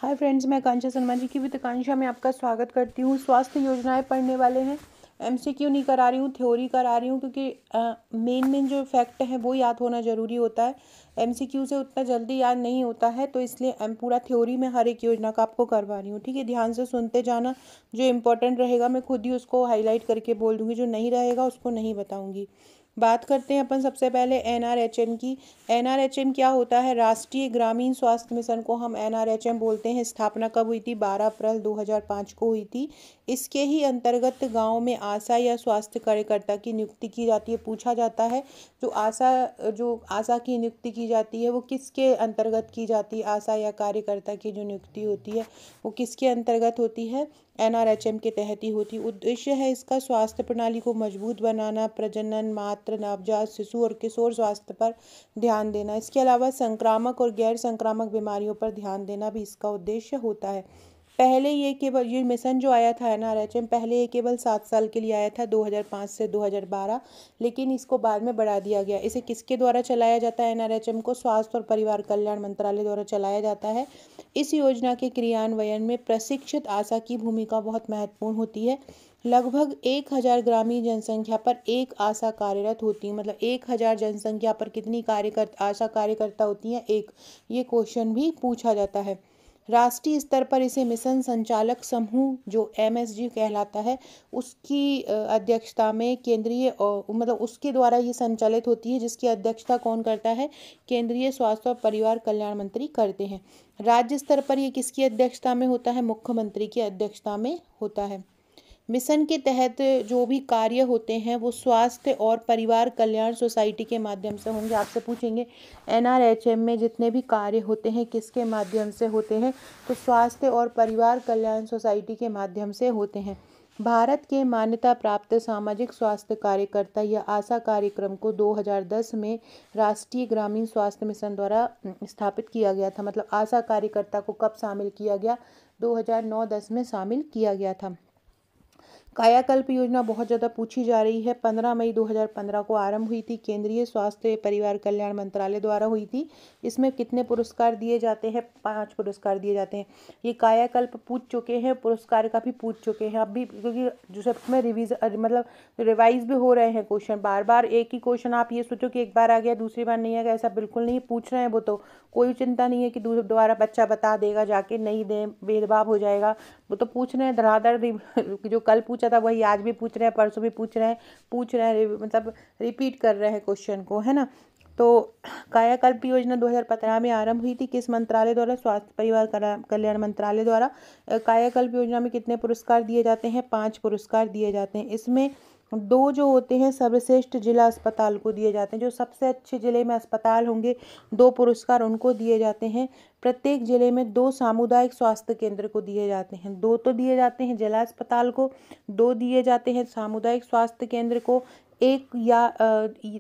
Hi friends, मैं आकांक्षा शर्मा जी की वित्ताकांक्षा में आपका स्वागत करती हूँ। स्वास्थ्य योजनाएं पढ़ने वाले हैं। एमसीक्यू नहीं करा रही हूँ, थ्योरी करा रही हूँ क्योंकि मेन जो फैक्ट है वो याद होना ज़रूरी होता है। एमसीक्यू से उतना जल्दी याद नहीं होता है, तो इसलिए पूरा थ्योरी में हर एक योजना का आपको करवा रही हूँ। ठीक है, ध्यान से सुनते जाना। जो इम्पोर्टेंट रहेगा मैं खुद ही उसको हाईलाइट करके बोल दूँगी, जो नहीं रहेगा उसको नहीं बताऊँगी। बात करते हैं अपन सबसे पहले एनआरएचएम की। एनआरएचएम क्या होता है? राष्ट्रीय ग्रामीण स्वास्थ्य मिशन को हम एनआरएचएम बोलते हैं। स्थापना कब हुई थी? 12 अप्रैल 2005 को हुई थी। इसके ही अंतर्गत गांव में आशा या स्वास्थ्य कार्यकर्ता की नियुक्ति की जाती है। पूछा जाता है जो आशा की नियुक्ति की जाती है वो किसके अंतर्गत की जाती है? आशा या कार्यकर्ता की जो नियुक्ति होती है वो किसके अंतर्गत होती है? एनआरएचएम के तहत ही होती। उद्देश्य है इसका स्वास्थ्य प्रणाली को मजबूत बनाना, प्रजनन, मातृ, नवजात शिशु और किशोर स्वास्थ्य पर ध्यान देना। इसके अलावा संक्रामक और गैर संक्रामक बीमारियों पर ध्यान देना भी इसका उद्देश्य होता है। पहले ये मिशन जो आया था एनआरएचएम, पहले ये केवल 7 साल के लिए आया था, 2005 से 2012, लेकिन इसको बाद में बढ़ा दिया गया। इसे किसके द्वारा चलाया जाता है? एनआरएचएम को स्वास्थ्य और परिवार कल्याण मंत्रालय द्वारा चलाया जाता है। इस योजना के क्रियान्वयन में प्रशिक्षित आशा की भूमिका बहुत महत्वपूर्ण होती है। लगभग 1000 ग्रामीण जनसंख्या पर एक आशा कार्यरत होती है। मतलब 1000 जनसंख्या पर कितनी आशा कार्यकर्ता होती हैं? एक। ये क्वेश्चन भी पूछा जाता है। राष्ट्रीय स्तर पर इसे मिशन संचालक समूह जो एमएसजी कहलाता है, उसकी अध्यक्षता में मतलब उसके द्वारा ये संचालित होती है, जिसकी अध्यक्षता कौन करता है? केंद्रीय स्वास्थ्य और परिवार कल्याण मंत्री करते हैं। राज्य स्तर पर ये किसकी अध्यक्षता में होता है? मुख्यमंत्री की अध्यक्षता में होता है। मिशन के तहत जो भी कार्य होते हैं वो स्वास्थ्य और परिवार कल्याण सोसाइटी के माध्यम से होंगे। आपसे पूछेंगे एनआरएचएम में जितने भी कार्य होते हैं किसके माध्यम से होते हैं? तो स्वास्थ्य और परिवार कल्याण सोसाइटी के माध्यम से होते हैं। भारत के मान्यता प्राप्त सामाजिक स्वास्थ्य कार्यकर्ता या आशा कार्यक्रम को 2010 में राष्ट्रीय ग्रामीण स्वास्थ्य मिशन द्वारा स्थापित किया गया था। मतलब आशा कार्यकर्ता को कब शामिल किया गया? 2009-10 में शामिल किया गया था। कायाकल्प योजना बहुत ज़्यादा पूछी जा रही है। 15 मई 2015 को आरंभ हुई थी। केंद्रीय स्वास्थ्य परिवार कल्याण मंत्रालय द्वारा हुई थी। इसमें कितने पुरस्कार दिए जाते हैं? 5 पुरस्कार दिए जाते हैं। ये कायाकल्प पूछ चुके हैं, पुरस्कार का भी पूछ चुके हैं। अब भी क्योंकि जो सब में रिवाइज भी हो रहे हैं क्वेश्चन। बार बार एक ही क्वेश्चन आप ये सोचो कि एक बार आ गया दूसरी बार नहीं आ गया, ऐसा बिल्कुल नहीं। पूछ रहे हैं वो तो कोई चिंता नहीं है कि दोबारा बच्चा बता देगा जाके, नहीं दे भेदभाव हो जाएगा। वो तो पूछ रहे हैं धड़ाधड़। जो कल पूछा था वही आज भी पूछ रहे हैं, परसों भी पूछ रहे हैं, मतलब रिपीट कर रहे हैं क्वेश्चन को, है ना। तो कायाकल्प योजना 2015 में आरंभ हुई थी। किस मंत्रालय द्वारा? स्वास्थ्य परिवार कल्याण मंत्रालय द्वारा। कायाकल्प योजना में कितने पुरस्कार दिए जाते हैं? 5 पुरस्कार दिए जाते हैं। इसमें 2 जो होते हैं सर्वश्रेष्ठ जिला अस्पताल को दिए जाते हैं। जो सबसे अच्छे जिले में अस्पताल होंगे 2 पुरस्कार उनको दिए जाते हैं। प्रत्येक जिले में 2 सामुदायिक स्वास्थ्य केंद्र को दिए जाते हैं। 2 तो दिए जाते हैं जिला अस्पताल को, 2 दिए जाते हैं सामुदायिक स्वास्थ्य केंद्र को। एक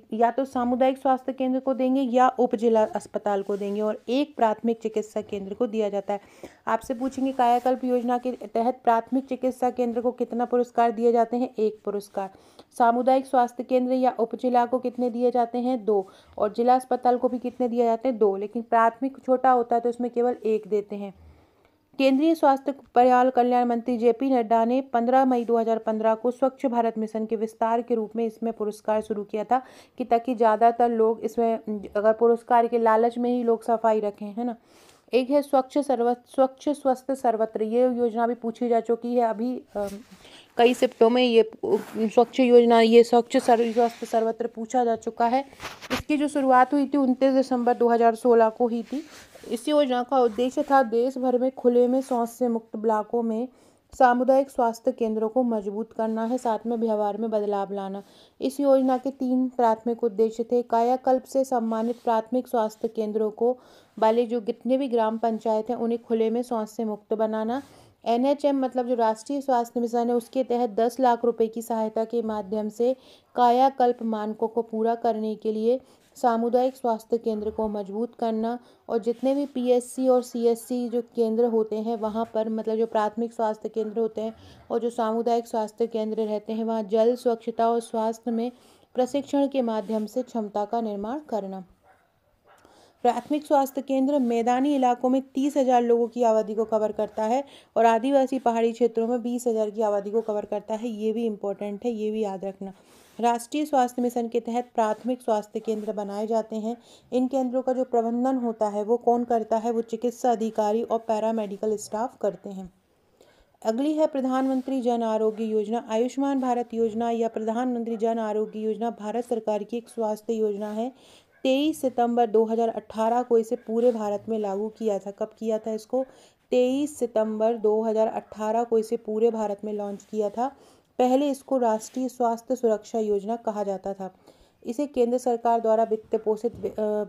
या तो सामुदायिक स्वास्थ्य केंद्र को देंगे या उप जिला अस्पताल को देंगे, और एक प्राथमिक चिकित्सा केंद्र को दिया जाता है। आपसे पूछेंगे कायाकल्प योजना के तहत प्राथमिक चिकित्सा केंद्र को कितना पुरस्कार दिए जाते हैं? 1 पुरस्कार। सामुदायिक स्वास्थ्य केंद्र या उप जिला को कितने दिए जाते हैं? 2। और जिला अस्पताल को भी कितने दिए जाते हैं? 2। लेकिन प्राथमिक छोटा होता है तो इसमें केवल 1 देते हैं। केंद्रीय स्वास्थ्य परिवार कल्याण मंत्री जेपी नड्डा ने 15 मई 2015 को स्वच्छ भारत मिशन के विस्तार के रूप में इसमें पुरस्कार शुरू किया था, कि ताकि ज़्यादातर लोग इसमें, अगर पुरस्कार के लालच में ही लोग सफाई रखें, है ना। एक है स्वच्छ स्वस्थ सर्वत्र। ये योजना भी पूछी जा चुकी है अभी कई शिफ्टों में। ये स्वच्छ स्वस्थ सर्वत्र पूछा जा चुका है। इसकी जो शुरुआत हुई थी 29 दिसंबर 2016 को हुई थी। इस योजना का उद्देश्य था देश भर में खुले में शौच से मुक्त ब्लॉकों में सामुदायिक स्वास्थ्य केंद्रों को मजबूत करना है, साथ में व्यवहार में बदलाव लाना। इस योजना के 3 प्राथमिक उद्देश्य थे। कायाकल्प से सम्मानित प्राथमिक स्वास्थ्य केंद्रों को वाले जो जितने भी ग्राम पंचायत हैं उन्हें खुले में शौच से मुक्त बनाना। एनएचएम मतलब जो राष्ट्रीय स्वास्थ्य मिशन है उसके तहत 10 लाख रुपए की सहायता के माध्यम से कायाकल्प मानकों को पूरा करने के लिए सामुदायिक स्वास्थ्य केंद्र को मजबूत करना, और जितने भी पीएससी और सीएससी जो केंद्र होते हैं वहाँ पर, मतलब जो प्राथमिक स्वास्थ्य केंद्र होते हैं और जो सामुदायिक स्वास्थ्य केंद्र रहते हैं, वहाँ जल, स्वच्छता और स्वास्थ्य में प्रशिक्षण के माध्यम से क्षमता का निर्माण करना। प्राथमिक स्वास्थ्य केंद्र मैदानी इलाकों में 30,000 लोगों की आबादी को कवर करता है और आदिवासी पहाड़ी क्षेत्रों में 20,000 की आबादी को कवर करता है। ये भी इम्पोर्टेंट है, ये भी याद रखना। राष्ट्रीय स्वास्थ्य मिशन के तहत प्राथमिक स्वास्थ्य केंद्र बनाए जाते हैं। इन केंद्रों का जो प्रबंधन होता है वो कौन करता है? वो चिकित्सा अधिकारी और पैरामेडिकल स्टाफ करते हैं। अगली है प्रधानमंत्री जन आरोग्य योजना। आयुष्मान भारत योजना या प्रधानमंत्री जन आरोग्य योजना भारत सरकार की एक स्वास्थ्य योजना है। 23 सितंबर 2018 को इसे पूरे भारत में लागू किया था। कब किया था इसको? 23 सितंबर 2018 को इसे पूरे भारत में लॉन्च किया था। पहले इसको राष्ट्रीय स्वास्थ्य सुरक्षा योजना कहा जाता था। इसे केंद्र सरकार द्वारा वित्त पोषित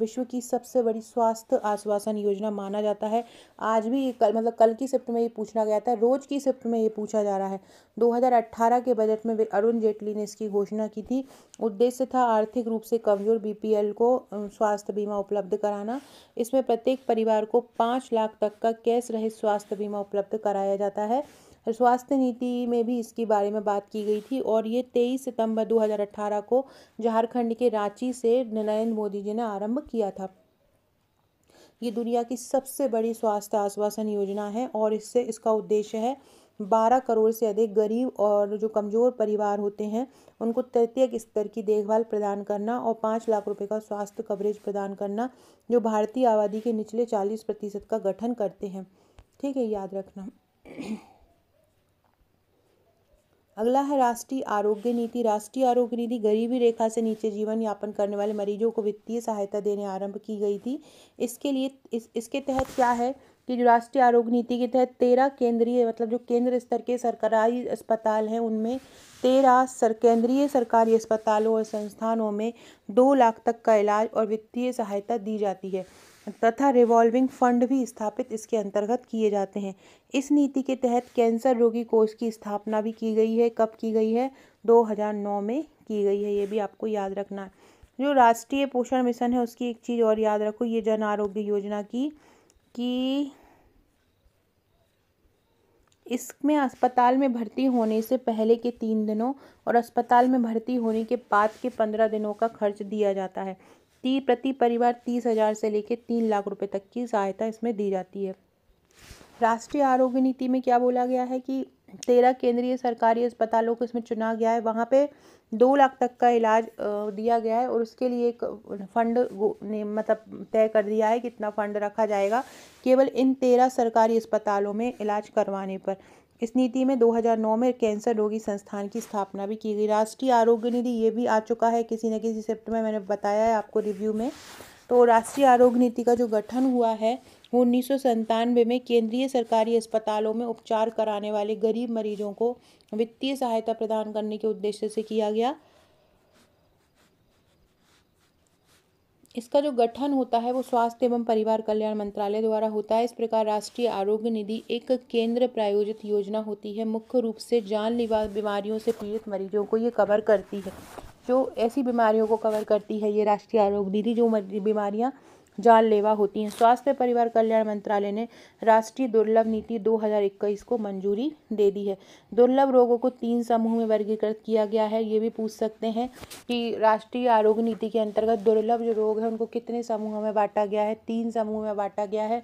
विश्व की सबसे बड़ी स्वास्थ्य आश्वासन योजना माना जाता है। आज भी कल की शिफ्ट में ये पूछा गया था, रोज की शिफ्ट में ये पूछा जा रहा है। 2018 के बजट में अरुण जेटली ने इसकी घोषणा की थी। उद्देश्य था आर्थिक रूप से कमजोर बीपीएल को स्वास्थ्य बीमा उपलब्ध कराना। इसमें प्रत्येक परिवार को 5 लाख तक का कैश रहित स्वास्थ्य बीमा उपलब्ध कराया जाता है। स्वास्थ्य नीति में भी इसके बारे में बात की गई थी और ये 23 सितंबर 2018 को झारखंड के रांची से नरेंद्र मोदी जी ने आरंभ किया था। ये दुनिया की सबसे बड़ी स्वास्थ्य आश्वासन योजना है और इसका उद्देश्य है 12 करोड़ से अधिक गरीब और जो कमज़ोर परिवार होते हैं उनको तृतीयक स्तर की देखभाल प्रदान करना और 5 लाख रुपए का स्वास्थ्य कवरेज प्रदान करना, जो भारतीय आबादी के निचले 40% का गठन करते हैं। ठीक है, याद रखना। अगला है राष्ट्रीय आरोग्य नीति। राष्ट्रीय आरोग्य नीति गरीबी रेखा से नीचे जीवन यापन करने वाले मरीजों को वित्तीय सहायता देने आरंभ की गई थी। इसके लिए इसके तहत क्या है कि जो राष्ट्रीय आरोग्य नीति के तहत 13 केंद्रीय मतलब जो केंद्र स्तर के सरकारी अस्पताल हैं उनमें 13 केंद्रीय सरकारी अस्पतालों और संस्थानों में 2 लाख तक का इलाज और वित्तीय सहायता दी जाती है तथा रिवॉल्विंग फंड भी स्थापित इसके अंतर्गत किए जाते हैं। इस नीति के तहत कैंसर रोगी कोष की स्थापना भी की गई है। कब की गई है? 2009 में की गई है। ये भी आपको याद रखना है। जो राष्ट्रीय पोषण मिशन है उसकी एक चीज़ और याद रखो, ये जन आरोग्य योजना की कि इसमें अस्पताल में भर्ती होने से पहले के 3 दिनों और अस्पताल में भर्ती होने के बाद के 15 दिनों का खर्च दिया जाता है। प्रति परिवार 30,000 से लेकर 3 लाख रुपए तक की सहायता इसमें दी जाती है। राष्ट्रीय आरोग्य नीति में क्या बोला गया है कि 13 केंद्रीय सरकारी अस्पतालों को इसमें चुना गया है, वहाँ पे 2 लाख तक का इलाज दिया गया है और उसके लिए एक फंड मतलब तय कर दिया है कितना फंड रखा जाएगा केवल इन 13 सरकारी अस्पतालों में इलाज करवाने पर। इस नीति में 2009 में कैंसर रोगी संस्थान की स्थापना भी की गई। राष्ट्रीय आरोग्य निधि ये भी आ चुका है किसी न किसी शिफ्ट में, मैंने बताया है आपको रिव्यू में। तो राष्ट्रीय आरोग्य नीति का जो गठन हुआ है वो 1997 में केंद्रीय सरकारी अस्पतालों में उपचार कराने वाले गरीब मरीजों को वित्तीय सहायता प्रदान करने के उद्देश्य से किया गया। इसका जो गठन होता है वो स्वास्थ्य एवं परिवार कल्याण मंत्रालय द्वारा होता है। इस प्रकार राष्ट्रीय आरोग्य निधि एक केंद्र प्रायोजित योजना होती है। मुख्य रूप से जानलेवा बीमारियों से पीड़ित मरीजों को ये कवर करती है। जो ऐसी बीमारियों को कवर करती है ये राष्ट्रीय आरोग्य निधि जो बीमारियां जानलेवा होती हैं। स्वास्थ्य परिवार कल्याण मंत्रालय ने राष्ट्रीय दुर्लभ नीति 2021 को मंजूरी दे दी है। दुर्लभ रोगों को 3 समूह में वर्गीकृत किया गया है। ये भी पूछ सकते हैं कि राष्ट्रीय आरोग्य नीति के अंतर्गत दुर्लभ जो रोग है उनको कितने समूहों में बांटा गया है? 3 समूह में बांटा गया है।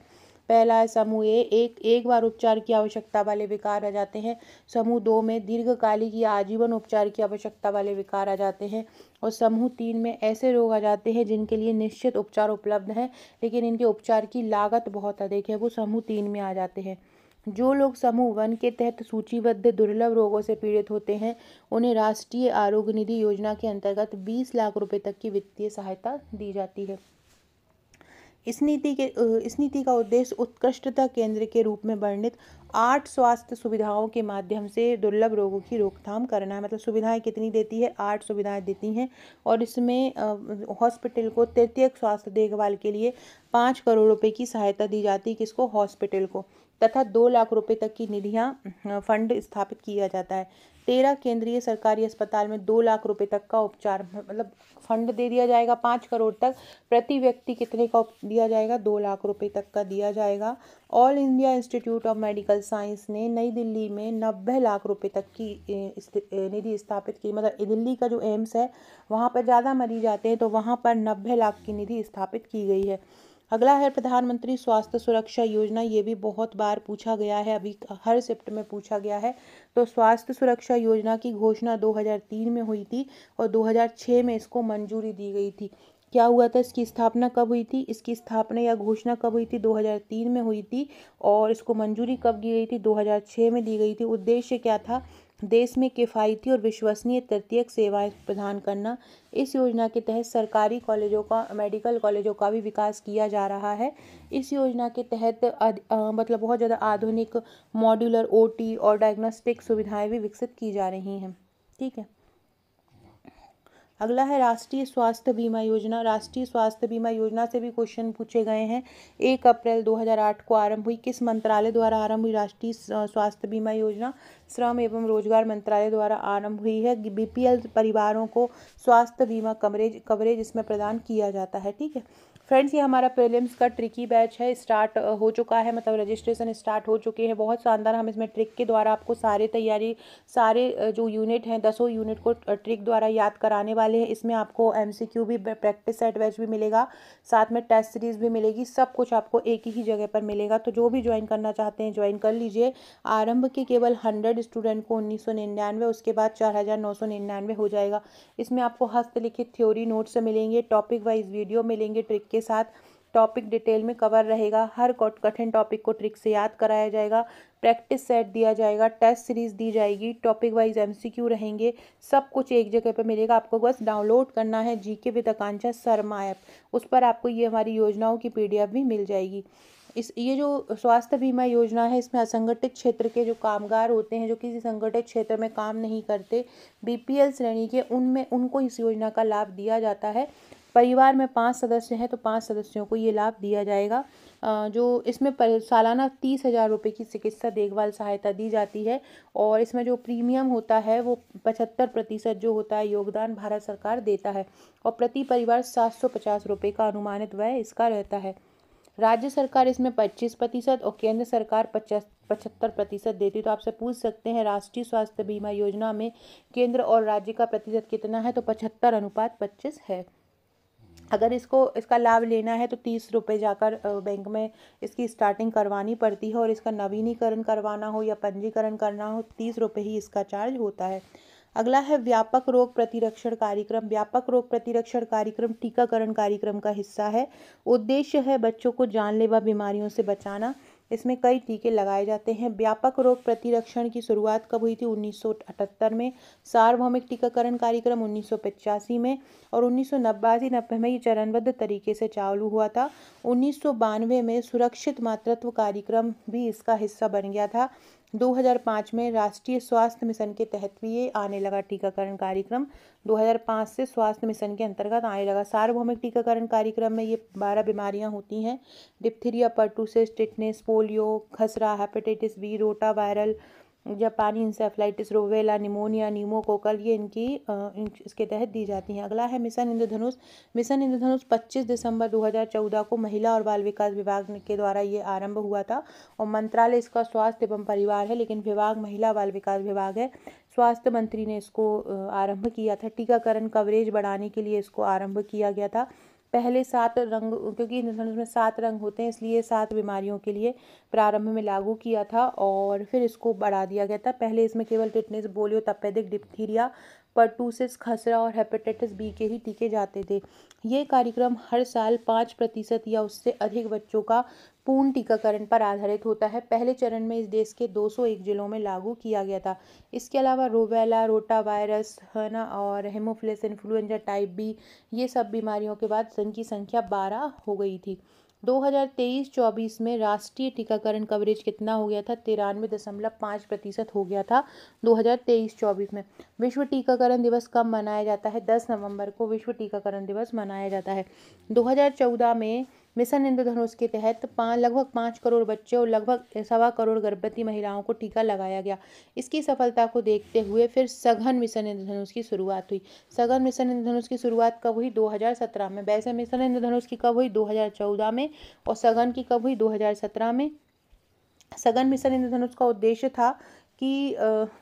पहला है समूह ए, एक बार उपचार की आवश्यकता वाले विकार आ जाते हैं। समूह 2 में दीर्घकालिक या आजीवन उपचार की आवश्यकता वाले विकार आ जाते हैं और समूह 3 में ऐसे रोग आ जाते हैं जिनके लिए निश्चित उपचार उपलब्ध है लेकिन इनके उपचार की लागत बहुत अधिक है, वो समूह 3 में आ जाते हैं। जो लोग समूह 1 के तहत सूचीबद्ध दुर्लभ रोगों से पीड़ित होते हैं उन्हें राष्ट्रीय आरोग्य निधि योजना के अंतर्गत 20 लाख रुपए तक की वित्तीय सहायता दी जाती है। इस नीति का उद्देश्य उत्कृष्टता केंद्र के रूप में वर्णित 8 स्वास्थ्य सुविधाओं के माध्यम से दुर्लभ रोगों की रोकथाम करना है। मतलब सुविधाएं कितनी देती है? 8 सुविधाएं देती हैं और इसमें हॉस्पिटल को तृतीयक स्वास्थ्य देखभाल के लिए 5 करोड़ रुपए की सहायता दी जाती है। किसको? हॉस्पिटल को। तथा 2 लाख रुपए तक की निधियां फंड स्थापित किया जाता है। 13 केंद्रीय सरकारी अस्पताल में 2 लाख रुपए तक का उपचार मतलब फंड दे दिया जाएगा 5 करोड़ तक। प्रति व्यक्ति कितने का दिया जाएगा? 2 लाख रुपए तक का दिया जाएगा। All India institute of medical science ने नई दिल्ली में 90 लाख रुपए तक की निधि स्थापित की। मतलब दिल्ली का जो एम्स है वहाँ पर ज़्यादा मरीज आते हैं तो वहाँ पर 90 लाख की निधि स्थापित की गई है। अगला है प्रधानमंत्री स्वास्थ्य सुरक्षा योजना। ये भी बहुत बार पूछा गया है, अभी हर शिफ्ट में पूछा गया है। तो स्वास्थ्य सुरक्षा योजना की घोषणा 2003 में हुई थी और 2006 में इसको मंजूरी दी गई थी। क्या हुआ था, इसकी स्थापना कब हुई थी, इसकी स्थापना या घोषणा कब हुई थी, 2003 में हुई थी। और इसको मंजूरी कब दी गई थी, 2006 में दी गई थी। उद्देश्य क्या था, देश में किफ़ायती और विश्वसनीय तृतीयक सेवाएं प्रदान करना। इस योजना के तहत सरकारी कॉलेजों का, मेडिकल कॉलेजों का भी विकास किया जा रहा है। इस योजना के तहत मतलब बहुत ज़्यादा आधुनिक मॉड्यूलर ओटी और डायग्नोस्टिक सुविधाएं भी विकसित की जा रही हैं। ठीक है। अगला है राष्ट्रीय स्वास्थ्य बीमा योजना। राष्ट्रीय स्वास्थ्य बीमा योजना से भी क्वेश्चन पूछे गए हैं। 1 अप्रैल 2008 को आरंभ हुई। किस मंत्रालय द्वारा आरंभ हुई राष्ट्रीय स्वास्थ्य बीमा योजना? श्रम एवं रोजगार मंत्रालय द्वारा आरंभ हुई है। बीपीएल परिवारों को स्वास्थ्य बीमा कवरेज इसमें प्रदान किया जाता है। ठीक है फ्रेंड्स, ये हमारा प्रीलिम्स का ट्रिकी बैच है, स्टार्ट हो चुका है, मतलब रजिस्ट्रेशन स्टार्ट हो चुके हैं। बहुत शानदार, हम इसमें ट्रिक के द्वारा आपको सारे जो यूनिट हैं 10 यूनिट को ट्रिक द्वारा याद कराने वाले हैं। इसमें आपको एमसीक्यू भी, प्रैक्टिस सेट बैच भी मिलेगा, साथ में टेस्ट सीरीज भी मिलेगी। सब कुछ आपको एक ही जगह पर मिलेगा। तो जो भी ज्वाइन करना चाहते हैं ज्वाइन कर लीजिए। आरंभ के केवल 100 स्टूडेंट को 1999, उसके बाद 4999 हो जाएगा। इसमें आपको हस्तलिखित थ्योरी नोट्स मिलेंगे, टॉपिक वाइज वीडियो मिलेंगे, ट्रिक के साथ टॉपिक डिटेल में कवर रहेगा। हर कठिन टॉपिक को ट्रिक से याद कराया जाएगा, प्रैक्टिस सेट दिया जाएगा, टेस्ट सीरीज दी जाएगी, टॉपिक वाइज एमसीक्यू रहेंगे। सब कुछ एक जगह पर मिलेगा। आपको बस डाउनलोड करना है GK with Akanksha Sharma app, उस पर आपको ये हमारी योजनाओं की पीडीएफ भी मिल जाएगी। ये जो स्वास्थ्य बीमा योजना है, इसमें असंगठित क्षेत्र के जो कामगार होते हैं, जो किसी संगठित क्षेत्र में काम नहीं करते, बीपीएल श्रेणी के, उनको इस योजना का लाभ दिया जाता है। परिवार में 5 सदस्य हैं तो 5 सदस्यों को ये लाभ दिया जाएगा। जो इसमें सालाना 30,000 रुपये की चिकित्सा देखभाल सहायता दी जाती है। और इसमें जो प्रीमियम होता है वो 75% जो होता है योगदान भारत सरकार देता है। और प्रति परिवार 750 रुपये का अनुमानित व्यय इसका रहता है। राज्य सरकार इसमें 25% और केंद्र सरकार 75% देती। तो आपसे पूछ सकते हैं राष्ट्रीय स्वास्थ्य बीमा योजना में केंद्र और राज्य का प्रतिशत कितना है, तो 75:25 है। अगर इसका लाभ लेना है तो 30 रुपये जाकर बैंक में इसकी स्टार्टिंग करवानी पड़ती है। और इसका नवीनीकरण करवाना हो या पंजीकरण करना हो 30 रुपये ही इसका चार्ज होता है। अगला है व्यापक रोग प्रतिरक्षण कार्यक्रम। व्यापक रोग प्रतिरक्षण कार्यक्रम टीकाकरण कार्यक्रम का हिस्सा है। उद्देश्य है बच्चों को जानलेवा बीमारियों से बचाना। इसमें कई टीके लगाए जाते हैं। व्यापक रोग प्रतिरक्षण की शुरुआत कब हुई थी? 1978 में। सार्वभौमिक टीकाकरण कार्यक्रम 1985 में। और 1989 में ये चरणबद्ध तरीके से चालू हुआ था। 1992 में सुरक्षित मातृत्व कार्यक्रम भी इसका हिस्सा बन गया था। 2005 में राष्ट्रीय स्वास्थ्य मिशन के तहत भी ये आने लगा टीकाकरण कार्यक्रम। 2005 से स्वास्थ्य मिशन के अंतर्गत आने लगा। सार्वभौमिक टीकाकरण कार्यक्रम में ये 12 बीमारियां होती हैं। डिप्थीरिया, पर्टुसिस, टिटनेस, पोलियो, खसरा, हेपेटाइटिस बी, रोटा वायरल, जापानी इंसेफ्लाइटिस, रोवेला, निमोनिया, न्यूमोकोकल, ये इसके तहत दी जाती हैं। अगला है मिशन इंद्रधनुष। मिशन इंद्रधनुष 25 दिसंबर 2014 को महिला और बाल विकास विभाग के द्वारा ये आरंभ हुआ था। और मंत्रालय इसका स्वास्थ्य एवं परिवार है, लेकिन विभाग महिला बाल विकास विभाग है। स्वास्थ्य मंत्री ने इसको आरंभ किया था। टीकाकरण कवरेज बढ़ाने के लिए इसको आरंभ किया गया था। पहले 7 रंग, क्योंकि इंद्रधनुष में 7 रंग होते हैं, इसलिए 7 बीमारियों के लिए प्रारंभ में लागू किया था और फिर इसको बढ़ा दिया गया था। पहले इसमें केवल टिटनेस, पोलियो, तपेदिक, डिप्थीरिया, पर्टुसिस, खसरा और हेपेटाइटिस बी के ही टीके जाते थे। ये कार्यक्रम हर साल 5% या उससे अधिक बच्चों का पूर्ण टीकाकरण पर आधारित होता है। पहले चरण में इस देश के 201 जिलों में लागू किया गया था। इसके अलावा रोबेला, रोटा वायरस है ना, और हेमोफिलस इन्फ्लुएंजा टाइप बी, ये सब बीमारियों के बाद इनकी संख्या 12 हो गई थी। 2023-24 में राष्ट्रीय टीकाकरण कवरेज कितना हो गया था? 93.5% हो गया था 2023-24 में। विश्व टीकाकरण दिवस कब मनाया जाता है? 10 नवंबर को विश्व टीकाकरण दिवस मनाया जाता है। 2014 में मिशन इंद्रधनुष के तहत लगभग 5 करोड़ बच्चे और लगभग 1.25 करोड़ गर्भवती महिलाओं को टीका लगाया गया। इसकी सफलता को देखते हुए फिर सघन मिशन इंद्रधनुष की शुरुआत हुई। सघन मिशन इंद्रधनुष की शुरुआत कब हुई? 2017 में। वैसे मिशन इंद्रधनुष की कब हुई? 2014 में। और सघन की कब हुई? 2017 में। सघन मिशन इंद्रधनुष का उद्देश्य था कि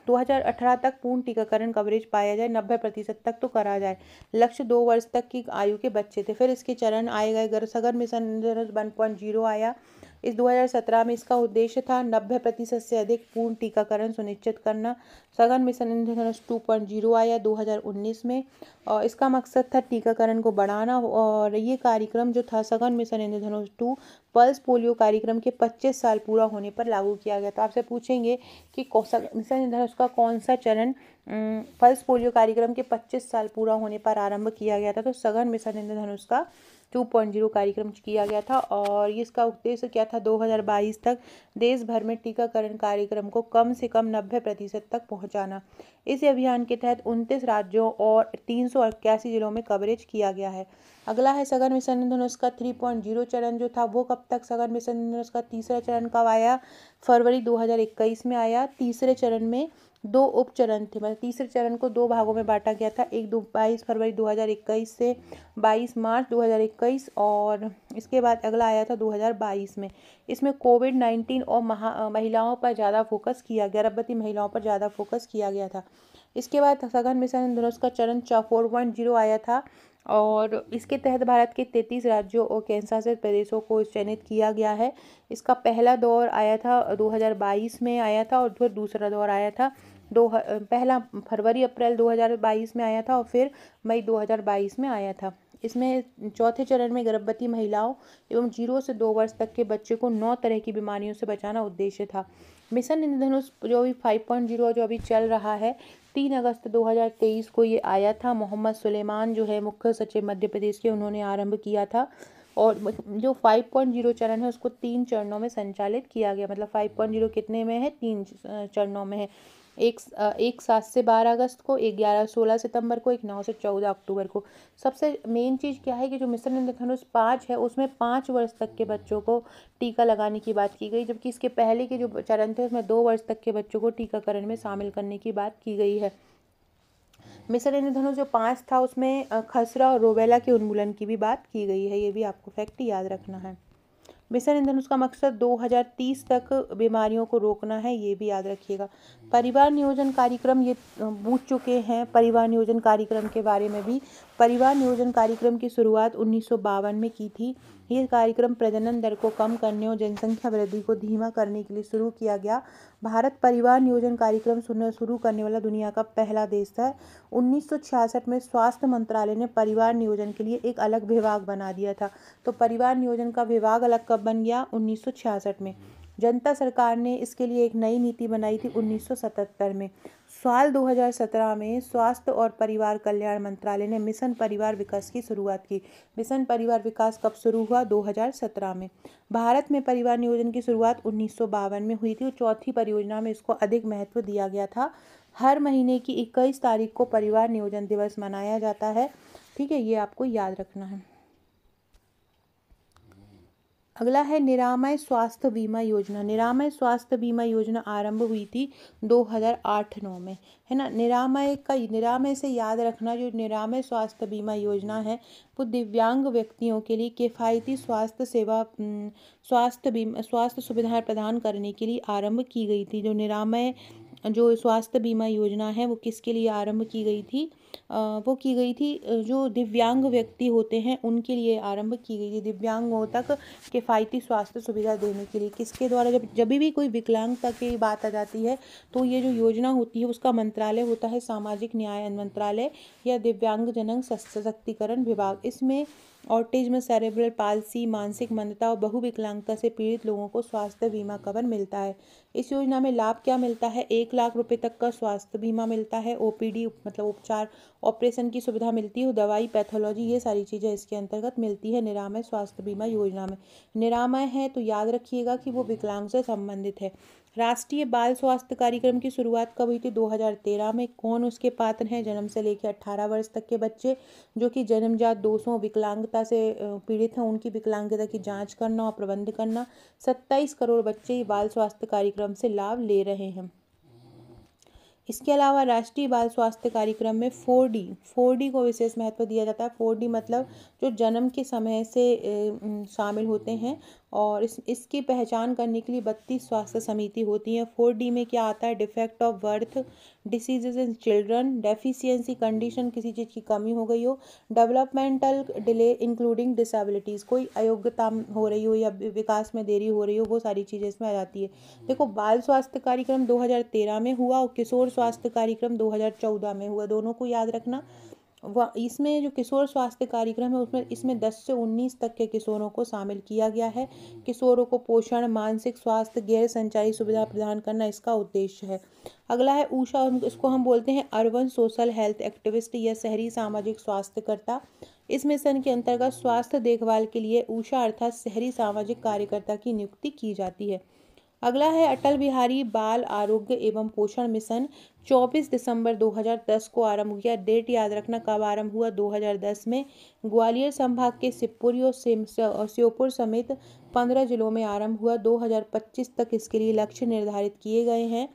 2018 तक पूर्ण टीकाकरण कवरेज पाया जाए, 90% तक तो करा जाए। लक्ष्य 2 वर्ष तक की आयु के बच्चे थे। फिर इसके चरण आए गए, सघन मिशन इंद्रधनुष 1.0 आया। इस 2017 में इसका उद्देश्य था 90% से अधिक पूर्ण टीकाकरण सुनिश्चित करना। सघन मिशन इंद्रधनुष 2.0 आया 2019 में, और इसका मकसद था टीकाकरण को बढ़ाना। और ये कार्यक्रम जो था सघन मिशन इंद्रधनुष 2 पल्स पोलियो कार्यक्रम के 25 साल पूरा होने पर लागू किया गया। तो आपसे पूछेंगे कि मिशन इंद्रधनुष का कौन सा चरण पल्स पोलियो कार्यक्रम के 25 साल पूरा होने पर आरंभ किया गया था? तो सघन मिशन इंद्रधनुष का 2.0 कार्यक्रम किया गया था। और इसका उद्देश्य क्या था? 2022 तक देश भर में टीकाकरण कार्यक्रम को कम से कम 90% तक पहुंचाना। इस अभियान के तहत 29 राज्यों और 381 जिलों में कवरेज किया गया है। अगला है सघन मिशन इंद्रधनुष का 3.0 चरण जो था वो कब तक? सघन मिशन इंद्रधनुष का तीसरा चरण कब आया? फरवरी 2021 में आया। तीसरे चरण में 2 उपचरण थे, मतलब तीसरे चरण को 2 भागों में बांटा गया था। एक 22 फरवरी 2021 से 22 मार्च 2021, और इसके बाद अगला आया था 2022 में। इसमें कोविड-19 और महिलाओं पर ज़्यादा फोकस किया, गर्भवती महिलाओं पर ज़्यादा फोकस किया गया था। इसके बाद सघन मिशन इंद्रधनुष का चरण 4.0 आया था, और इसके तहत भारत के 33 राज्यों और केंद्रशासित प्रदेशों को चयनित किया गया है। इसका पहला दौर आया था 2022 में आया था, और फिर दूसरा दौर आया था पहला फरवरी अप्रैल 2022 में आया था, और फिर मई 2022 में आया था। इसमें चौथे चरण में गर्भवती महिलाओं एवं 0 से 2 वर्ष तक के बच्चे को 9 तरह की बीमारियों से बचाना उद्देश्य था। मिशन इंद्रधनुष जो भी 5.0 जो अभी चल रहा है, 3 अगस्त 2023 को ये आया था। मोहम्मद सुलेमान जो है मुख्य सचिव मध्य प्रदेश के, उन्होंने आरंभ किया था। और जो 5.0 चरण है उसको 3 चरणों में संचालित किया गया। मतलब 5.0 कितने में है? 3 चरणों में है। एक 7 से 12 अगस्त को, एक 11-16 सितंबर को, एक 9 से 14 अक्टूबर को। सबसे मेन चीज़ क्या है कि जो मिशन इंद्रधनुष 5 है उसमें 5 वर्ष तक के बच्चों को टीका लगाने की बात की गई, जबकि इसके पहले के जो चरण थे उसमें 2 वर्ष तक के बच्चों को टीकाकरण में शामिल करने की बात की गई है। मिशन इंद्रधनुष जो 5 था उसमें खसरा और रूबेला के उन्मूलन की भी बात की गई है। ये भी आपको फैक्ट याद रखना है। मिशन इंद्रधनुष का मकसद 2030 तक बीमारियों को रोकना है, ये भी याद रखिएगा। परिवार नियोजन कार्यक्रम ये पूछ चुके हैं परिवार नियोजन कार्यक्रम के बारे में भी। परिवार नियोजन कार्यक्रम की शुरुआत 1952 में की थी। ये कार्यक्रम प्रजनन दर को कम करने और जनसंख्या वृद्धि को धीमा करने के लिए शुरू किया गया। भारत परिवार नियोजन कार्यक्रम शुरू करने वाला दुनिया का पहला देश था। 1966 में स्वास्थ्य मंत्रालय ने परिवार नियोजन के लिए एक अलग विभाग बना दिया था। तो परिवार नियोजन का विभाग अलग कब बन गया? 1966 में। जनता सरकार ने इसके लिए एक नई नीति बनाई थी 1977 में। साल 2017 में स्वास्थ्य और परिवार कल्याण मंत्रालय ने मिशन परिवार विकास की शुरुआत की। मिशन परिवार विकास कब शुरू हुआ? 2017 में। भारत में परिवार नियोजन की शुरुआत 1952 में हुई थी, और चौथी परियोजना में इसको अधिक महत्व दिया गया था। हर महीने की 21 तारीख को परिवार नियोजन दिवस मनाया जाता है। ठीक है, ये आपको याद रखना है। अगला है निरामय स्वास्थ्य बीमा योजना। निरामय स्वास्थ्य बीमा योजना आरंभ हुई थी 2008-9 में, है ना। निरामय से याद रखना, जो निरामय स्वास्थ्य बीमा योजना है वो दिव्यांग व्यक्तियों के लिए किफ़ायती स्वास्थ्य सुविधाएं प्रदान करने के लिए आरंभ की गई थी। जो स्वास्थ्य बीमा योजना है वो किसके लिए आरंभ की गई थी? वो की गई थी जो दिव्यांग व्यक्ति होते हैं उनके लिए आरंभ की गई थी। दिव्यांगों तक किफ़ायती स्वास्थ्य सुविधा देने के लिए किसके द्वारा? जब भी कोई विकलांगता की बात आ जाती है तो ये जो योजना होती है उसका मंत्रालय होता है सामाजिक न्याय मंत्रालय या दिव्यांगजन सशक्तिकरण विभाग। इसमें ऑटिज्म, सेरेब्रल पाल्सी, मानसिक मंदता और बहुविकलांगता से पीड़ित लोगों को स्वास्थ्य बीमा कवर मिलता है। इस योजना में लाभ क्या मिलता है? 1 लाख रुपए तक का स्वास्थ्य बीमा मिलता है। ओपीडी मतलब उपचार, ऑपरेशन की सुविधा मिलती है। दवाई, पैथोलॉजी, ये सारी चीज़ें इसके अंतर्गत मिलती है निरामय स्वास्थ्य बीमा योजना में। निरामय है तो याद रखिएगा कि वो विकलांग से संबंधित है। राष्ट्रीय बाल स्वास्थ्य कार्यक्रम की शुरुआत कब हुई थी? 2013 में। कौन उसके पात्र हैं? जन्म से लेकर 18 वर्ष तक के बच्चे जो कि जन्मजात दोषों विकलांगता से पीड़ित हैं, उनकी विकलांगता की जांच करना और प्रबंध करना। 27 करोड़ बच्चे बाल स्वास्थ्य कार्यक्रम से लाभ ले रहे हैं। इसके अलावा राष्ट्रीय बाल स्वास्थ्य कार्यक्रम में 4D को विशेष महत्व दिया जाता है। 4D मतलब जो जन्म के समय से शामिल होते हैं, और इसकी पहचान करने के लिए 32 स्वास्थ्य समिति होती हैं। 4D में क्या आता है? Defect of birth, diseases in children, deficiency condition, किसी चीज़ की कमी हो गई हो, डेवलपमेंटल डिले इंक्लूडिंग डिसेबिलिटीज़, कोई अयोग्यता हो रही हो या विकास में देरी हो रही हो, वो सारी चीज़ें इसमें आ जाती है। देखो, बाल स्वास्थ्य कार्यक्रम 2013 में हुआ और किशोर स्वास्थ्य कार्यक्रम 2014 में हुआ, दोनों को याद रखना। इसमें जो किशोर स्वास्थ्य कार्यक्रम है उसमें इसमें 10 से 19 तक के किशोरों को शामिल किया गया है। किशोरों को पोषण, मानसिक स्वास्थ्य, गैर संचारी सुविधा प्रदान करना इसका उद्देश्य है। अगला है ऊषा, इसको हम बोलते हैं अर्बन सोशल हेल्थ एक्टिविस्ट या शहरी सामाजिक स्वास्थ्यकर्ता। इस मिशन के अंतर्गत स्वास्थ्य देखभाल के लिए ऊषा अर्थात शहरी सामाजिक कार्यकर्ता की नियुक्ति की जाती है। अगला है अटल बिहारी बाल आरोग्य एवं पोषण मिशन। 24 दिसंबर 2010 को आरंभ हुआ। डेट याद रखना कब आरंभ हुआ? 2010 में। ग्वालियर संभाग के शिवपुरी और श्योपुर समेत 15 जिलों में आरंभ हुआ। 2025 तक इसके लिए लक्ष्य निर्धारित किए गए हैं।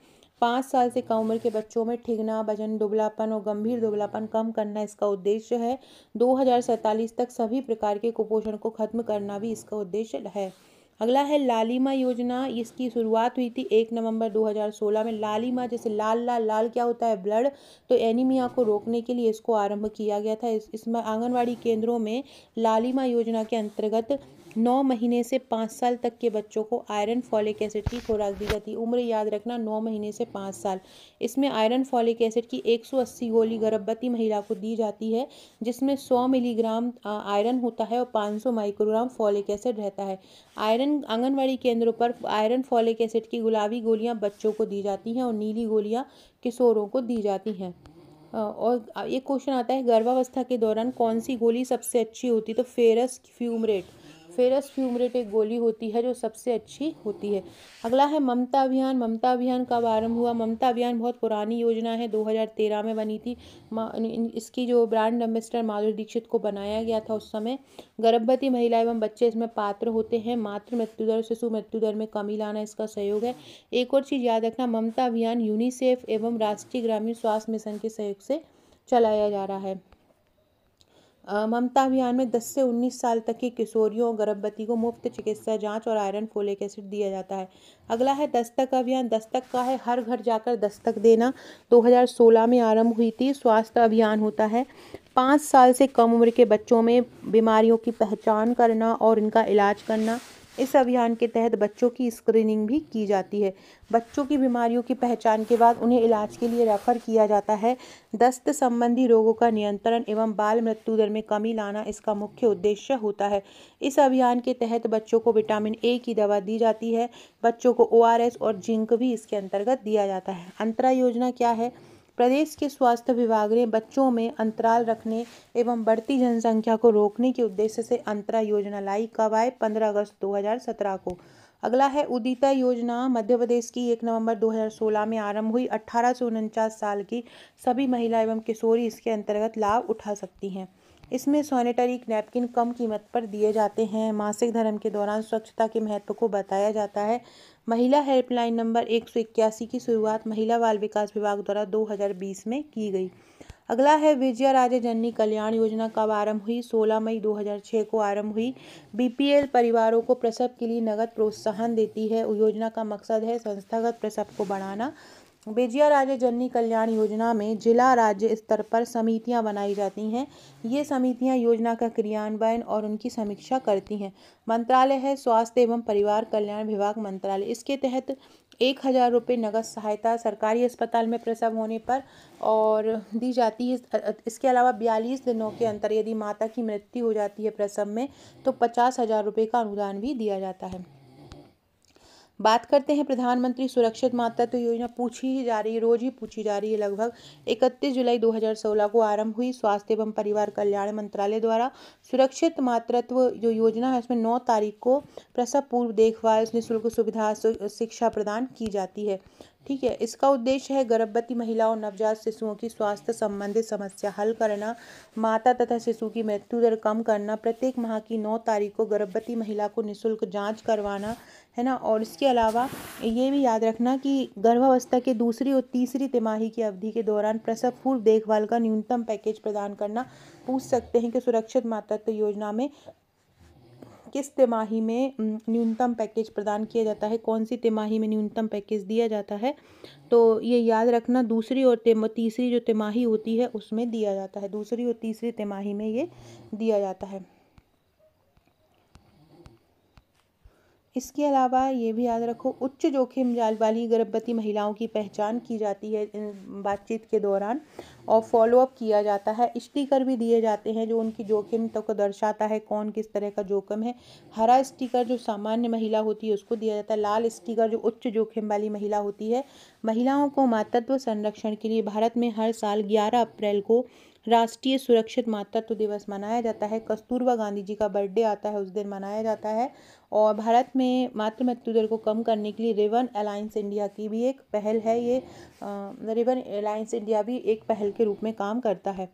5 साल से कम उम्र के बच्चों में ठिगना, वजन दुबलापन और गंभीर दुबलापन कम करना इसका उद्देश्य है। 2047 तक सभी प्रकार के कुपोषण को खत्म करना भी इसका उद्देश्य है। अगला है लालिमा योजना। इसकी शुरुआत हुई थी 1 नवंबर 2016 में। लालिमा जैसे लाल लाल लाल क्या होता है? ब्लड, तो एनीमिया को रोकने के लिए इसको आरंभ किया गया था। इसमें आंगनवाड़ी केंद्रों में लालिमा योजना के अंतर्गत 9 महीने से 5 साल तक के बच्चों को आयरन फॉलिक एसिड की खुराक दी जाती है। उम्र याद रखना 9 महीने से 5 साल। इसमें आयरन फॉलिक एसिड की 180 गोली गर्भवती महिला को दी जाती है, जिसमें 100 मिलीग्राम आयरन होता है और 500 माइक्रोग्राम फॉलिक एसिड रहता है। आंगनवाड़ी केंद्रों पर आयरन फॉलिक एसिड की गुलाबी गोलियां बच्चों को दी जाती हैं और नीली गोलियां किशोरों को दी जाती हैं। और एक क्वेश्चन आता है, गर्भावस्था के दौरान कौन सी गोली सबसे अच्छी होती है? तो फेरस फ्यूमरेट एक गोली होती है जो सबसे अच्छी होती है। अगला है ममता अभियान। ममता अभियान कब आरंभ हुआ? ममता अभियान बहुत पुरानी योजना है, 2013 में बनी थी। इसकी जो ब्रांड एम्बेसडर माधुरी दीक्षित को बनाया गया था उस समय। गर्भवती महिला एवं बच्चे इसमें पात्र होते हैं। मातृ मृत्यु दर, शिशु मृत्यु दर में कमी लाना इसका सहयोग है। एक और चीज़ याद रखना, ममता अभियान यूनिसेफ एवं राष्ट्रीय ग्रामीण स्वास्थ्य मिशन के सहयोग से चलाया जा रहा है। ममता अभियान में 10 से 19 साल तक की किशोरियों और गर्भवती को मुफ्त चिकित्सा जांच और आयरन फोलिक एसिड दिया जाता है। अगला है दस्तक अभियान। दस्तक का है हर घर जाकर दस्तक देना, 2016 में आरंभ हुई थी। स्वास्थ्य अभियान होता है 5 साल से कम उम्र के बच्चों में बीमारियों की पहचान करना और इनका इलाज करना। इस अभियान के तहत बच्चों की स्क्रीनिंग भी की जाती है। बच्चों की बीमारियों की पहचान के बाद उन्हें इलाज के लिए रेफर किया जाता है। दस्त संबंधी रोगों का नियंत्रण एवं बाल मृत्यु दर में कमी लाना इसका मुख्य उद्देश्य होता है। इस अभियान के तहत बच्चों को विटामिन ए की दवा दी जाती है। बच्चों को ORS और जिंक भी इसके अंतर्गत दिया जाता है। अंतरा योजना क्या है? प्रदेश के स्वास्थ्य विभाग ने बच्चों में अंतराल रखने एवं बढ़ती जनसंख्या को रोकने के उद्देश्य से अंतरा योजना लाई। कब आए? 15 अगस्त 2017 को। अगला है उदिता योजना। मध्य प्रदेश की 1 नवंबर 2016 में आरंभ हुई। 18 से 49 साल की सभी महिला एवं किशोरी इसके अंतर्गत लाभ उठा सकती हैं। इसमें सैनिटरी नैपकिन कम कीमत पर दिए जाते हैं। मासिक धर्म के दौरान स्वच्छता के महत्व को बताया जाता है। महिला हेल्पलाइन नंबर 181 की शुरुआत महिला बाल विकास विभाग द्वारा 2020 में की गई। अगला है विजया राजे जननी कल्याण योजना। कब आरंभ हुई? 16 मई 2006 को आरंभ हुई। BPL परिवारों को प्रसव के लिए नगद प्रोत्साहन देती है। योजना का मकसद है संस्थागत प्रसव को बढ़ाना। विजया राजे जननी कल्याण योजना में जिला राज्य स्तर पर समितियां बनाई जाती हैं। ये समितियां योजना का क्रियान्वयन और उनकी समीक्षा करती हैं। मंत्रालय है स्वास्थ्य एवं परिवार कल्याण विभाग मंत्रालय। इसके तहत 1000 रुपये नगद सहायता सरकारी अस्पताल में प्रसव होने पर और दी जाती है। इसके अलावा 42 दिनों के अंतर यदि माता की मृत्यु हो जाती है प्रसव में तो 50,000 रुपये का अनुदान भी दिया जाता है। बात करते हैं प्रधानमंत्री सुरक्षित मातृत्व योजना। पूछी ही जा रही है, रोज ही पूछी जा रही है लगभग। 31 जुलाई 2016 को आरंभ हुई। स्वास्थ्य एवं परिवार कल्याण मंत्रालय द्वारा सुरक्षित मातृत्व जो योजना है उसमें 9 तारीख को प्रसव पूर्व देखभाल, निःशुल्क सुविधा, शिक्षा प्रदान की जाती है। ठीक है। इसका उद्देश्य है गर्भवती महिलाओं और नवजात शिशुओं की स्वास्थ्य संबंधित समस्या हल करना, माता तथा शिशु की मृत्यु दर कम करना, प्रत्येक माह की 9 तारीख को गर्भवती महिला को निःशुल्क जांच करवाना, है ना। और इसके अलावा ये भी याद रखना कि गर्भावस्था के दूसरी और तीसरी तिमाही की अवधि के दौरान प्रसव पूर्व देखभाल का न्यूनतम पैकेज प्रदान करना। पूछ सकते हैं कि सुरक्षित मातृत्व योजना में किस तिमाही में न्यूनतम पैकेज प्रदान किया जाता है, कौन सी तिमाही में न्यूनतम पैकेज दिया जाता है। तो ये याद रखना, दूसरी और तीसरी जो तिमाही होती है उसमें दिया जाता है, दूसरी और तीसरी तिमाही में ये दिया जाता है। इसके अलावा ये भी याद रखो, उच्च जोखिम वाली गर्भवती महिलाओं की पहचान की जाती है बातचीत के दौरान और फॉलोअप किया जाता है। स्टिकर भी दिए जाते हैं जो उनकी जोखिम को दर्शाता है, कौन किस तरह का जोखिम है। हरा स्टिकर जो सामान्य महिला होती है उसको दिया जाता है। लाल स्टिकर जो उच्च जोखिम वाली महिला होती है। महिलाओं को मातृत्व संरक्षण के लिए भारत में हर साल 11 अप्रैल को राष्ट्रीय सुरक्षित मातृत्व दिवस मनाया जाता है। कस्तूरबा गांधी जी का बर्थडे आता है, उस दिन मनाया जाता है। और भारत में मातृ मृत्यु दर को कम करने के लिए रिवन अलायंस इंडिया की भी एक पहल है। ये रिवन अलायंस इंडिया भी एक पहल के रूप में काम करता है।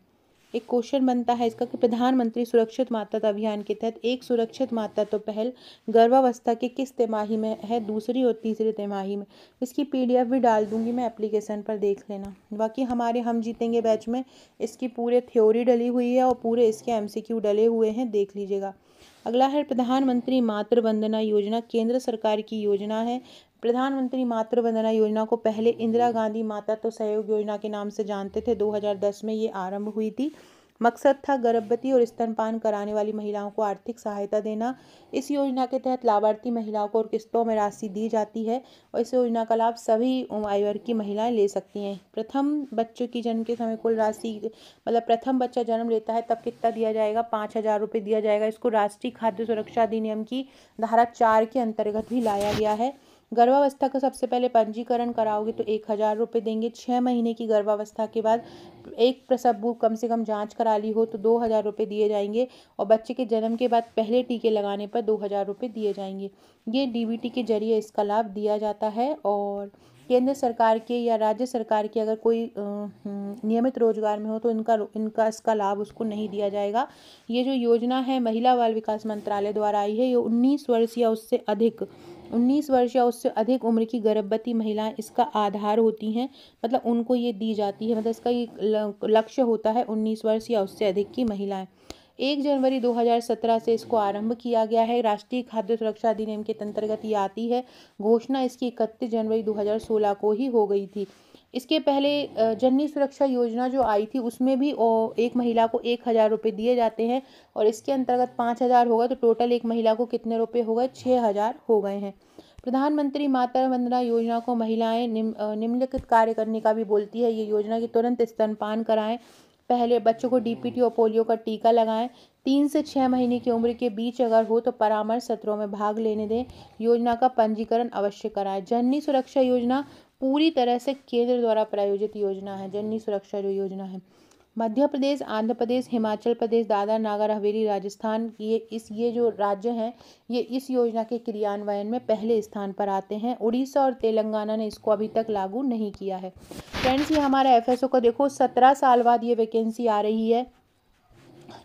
एक क्वेश्चन बनता है इसका कि प्रधानमंत्री सुरक्षित मातृत्व अभियान के तहत एक सुरक्षित मातृत्व पहल गर्भावस्था के किस तिमाही में है, दूसरी और तीसरी तिमाही में। इसकी PDF भी डाल दूंगी मैं, एप्लीकेशन पर देख लेना। बाकी हमारे हम जीतेंगे बैच में इसकी पूरे थ्योरी डली हुई है और पूरे इसके MCQ डले हुए हैं, देख लीजिएगा। अगला है प्रधानमंत्री मातृ वंदना योजना, केंद्र सरकार की योजना है। प्रधानमंत्री मातृ वंदना योजना को पहले इंदिरा गांधी मातृत्व सहयोग योजना के नाम से जानते थे। 2010 में ये आरंभ हुई थी। मकसद था गर्भवती और स्तनपान कराने वाली महिलाओं को आर्थिक सहायता देना। इस योजना के तहत लाभार्थी महिलाओं को और किस्तों में राशि दी जाती है और इस योजना का लाभ सभी आयु वर्ग की महिलाएं ले सकती हैं। प्रथम बच्चों की जन्म के समय कुल राशि, मतलब प्रथम बच्चा जन्म लेता है तब कितना दिया जाएगा, 5,000 रुपये दिया जाएगा। इसको राष्ट्रीय खाद्य सुरक्षा अधिनियम की धारा 4 के अंतर्गत भी लाया गया है। गर्भावस्था का सबसे पहले पंजीकरण कराओगे तो 1,000 रुपये देंगे। 6 महीने की गर्भावस्था के बाद एक प्रसव पूर्व कम से कम जांच करा ली हो तो 2,000 रुपये दिए जाएंगे और बच्चे के जन्म के बाद पहले टीके लगाने पर 2,000 रुपये दिए जाएंगे। ये DBT के जरिए इसका लाभ दिया जाता है। और केंद्र सरकार के या राज्य सरकार के अगर कोई नियमित रोजगार में हो तो इनका इसका लाभ उसको नहीं दिया जाएगा। ये जो योजना है महिला बाल विकास मंत्रालय द्वारा आई है। ये 19 वर्ष या उससे अधिक उम्र की गर्भवती महिलाएं इसका आधार होती हैं, मतलब उनको ये दी जाती है। मतलब इसका ये लक्ष्य होता है 19 वर्ष या उससे अधिक की महिलाएं। 1 जनवरी 2017 से इसको आरंभ किया गया है। राष्ट्रीय खाद्य सुरक्षा अधिनियम के अंतर्गत ये आती है। घोषणा इसकी 31 जनवरी 2016 को ही हो गई थी। इसके पहले जननी सुरक्षा योजना जो आई थी उसमें भी एक महिला को 1,000 रुपये दिए जाते हैं और इसके अंतर्गत 5,000 होगा तो टोटल एक महिला को कितने रुपये हो गए, 6,000 हो गए हैं। प्रधानमंत्री मातृ वंदना योजना को महिलाएं निम्नलिखित कार्य करने का भी बोलती है। ये योजना की तुरंत स्तनपान कराएं, पहले बच्चों को DPT और पोलियो का टीका लगाएं, 3 से 6 महीने की उम्र के बीच अगर हो तो परामर्श सत्रों में भाग लेने दें, योजना का पंजीकरण अवश्य कराएं। जननी सुरक्षा योजना पूरी तरह से केंद्र द्वारा प्रायोजित योजना है। जननी सुरक्षा जो योजना है मध्य प्रदेश, आंध्र प्रदेश, हिमाचल प्रदेश, दादरा नागर हवेली, राजस्थान, ये जो राज्य हैं ये इस योजना के क्रियान्वयन में पहले स्थान पर आते हैं। उड़ीसा और तेलंगाना ने इसको अभी तक लागू नहीं किया है। फ्रेंड्स, ये हमारा FSO को देखो, 17 साल बाद ये वैकेंसी आ रही है।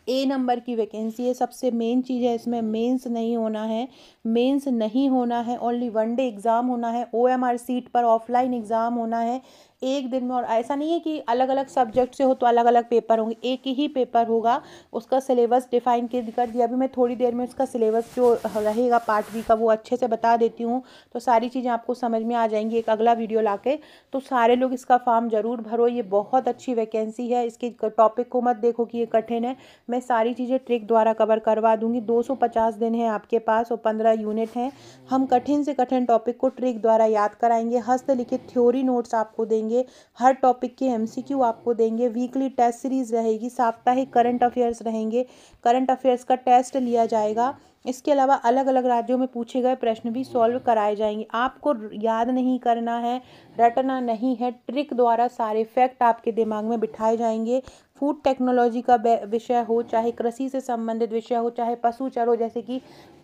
A नंबर की वैकेंसी है। सबसे मेन चीज़ है इसमें मेंस नहीं होना है, ओनली 1 डे एग्ज़ाम होना है। OMR सीट पर ऑफलाइन एग्ज़ाम होना है 1 दिन में। और ऐसा नहीं है कि अलग अलग सब्जेक्ट से हो तो अलग अलग पेपर होंगे, एक ही पेपर होगा। उसका सिलेबस डिफाइन कर दिया। अभी मैं थोड़ी देर में उसका सिलेबस जो रहेगा पार्ट B का वो अच्छे से बता देती हूँ, तो सारी चीज़ें आपको समझ में आ जाएंगी एक अगला वीडियो लाके। तो सारे लोग इसका फॉर्म ज़रूर भरो, ये बहुत अच्छी वैकेंसी है। इसके टॉपिक को मत देखो कि ये कठिन है, मैं सारी चीज़ें ट्रिक द्वारा कवर करवा दूंगी। 250 दिन है आपके पास और 15 यूनिट हैं। हम कठिन से कठिन टॉपिक को ट्रिक द्वारा याद कराएंगे। हस्तलिखित थ्योरी नोट्स आपको देंगे, हर टॉपिक के MCQ आपको देंगे। वीकली टेस्ट सीरीज रहेगी, साप्ताहिक करंट अफेयर्स रहेंगे, करंट अफेयर्स का टेस्ट लिया जाएगा। इसके अलावा अलग अलग राज्यों में पूछे गए प्रश्न भी सॉल्व कराए जाएंगे। आपको याद नहीं करना है, रटना नहीं है, ट्रिक द्वारा सारे फैक्ट आपके दिमाग में बिठाए जाएंगे। फूड टेक्नोलॉजी का विषय हो, चाहे कृषि से संबंधित विषय हो, चाहे पशु चरो, जैसे कि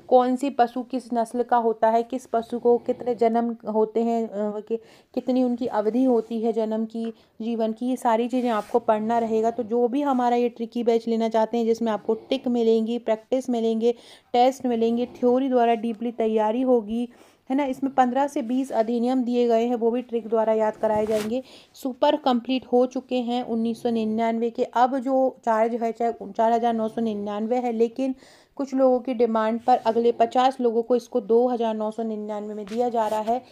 कौन सी पशु किस नस्ल का होता है, किस पशु को कितने जन्म होते हैं, कितनी उनकी अवधि होती है जन्म की, जीवन की, ये सारी चीज़ें आपको पढ़ना रहेगा। तो जो भी हमारा ये ट्रिकी बैच लेना चाहते हैं, जिसमें आपको टिक मिलेंगी, प्रैक्टिस मिलेंगे, टेस्ट मिलेंगे, थ्योरी द्वारा डीपली तैयारी होगी, है ना। इसमें 15 से 20 अधिनियम दिए गए हैं, वो भी ट्रिक द्वारा याद कराए जाएंगे। सुपर कंप्लीट हो चुके हैं 1999 के। अब जो चार्ज है चाहे 4,999 है, लेकिन कुछ लोगों की डिमांड पर अगले 50 लोगों को इसको 2,999 में दिया जा रहा है।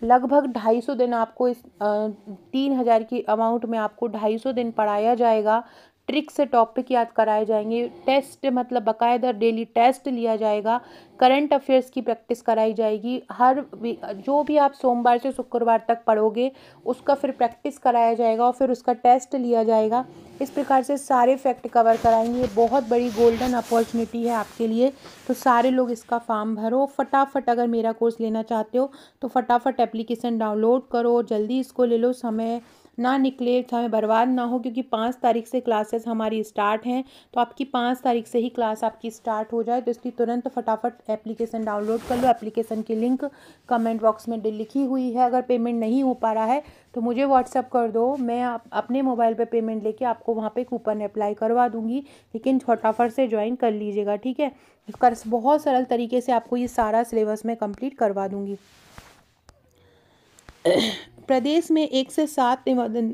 लगभग 250 दिन आपको इस 3,000 की अमाउंट में आपको 250 दिन पढ़ाया जाएगा। ट्रिक से टॉपिक याद कराए जाएंगे, टेस्ट मतलब बाकायदा डेली टेस्ट लिया जाएगा, करंट अफेयर्स की प्रैक्टिस कराई जाएगी। जो भी आप सोमवार से शुक्रवार तक पढ़ोगे उसका फिर प्रैक्टिस कराया जाएगा और फिर उसका टेस्ट लिया जाएगा। इस प्रकार से सारे फैक्ट कवर कराएंगे। ये बहुत बड़ी गोल्डन अपॉर्चुनिटी है आपके लिए, तो सारे लोग इसका फॉर्म भरो फटाफट। अगर मेरा कोर्स लेना चाहते हो तो फटाफट एप्लीकेशन डाउनलोड करो, जल्दी इसको ले लो, समय ना निकले, समय बर्बाद ना हो, क्योंकि 5 तारीख से क्लासेस हमारी स्टार्ट हैं। तो आपकी 5 तारीख से ही क्लास आपकी स्टार्ट हो जाए, तो इसलिए तुरंत फटाफट एप्लीकेशन डाउनलोड कर लो। एप्लीकेशन की लिंक कमेंट बॉक्स में लिखी हुई है। अगर पेमेंट नहीं हो पा रहा है तो मुझे व्हाट्सअप कर दो, मैं अपने मोबाइल पे पेमेंट लेके आपको वहाँ पे कूपन अप्लाई करवा दूँगी, लेकिन फटाफट से ज्वाइन कर लीजिएगा, ठीक है। कर बहुत सरल तरीके से आपको ये सारा सिलेबस मैं कंप्लीट करवा दूँगी। प्रदेश में 1 से 7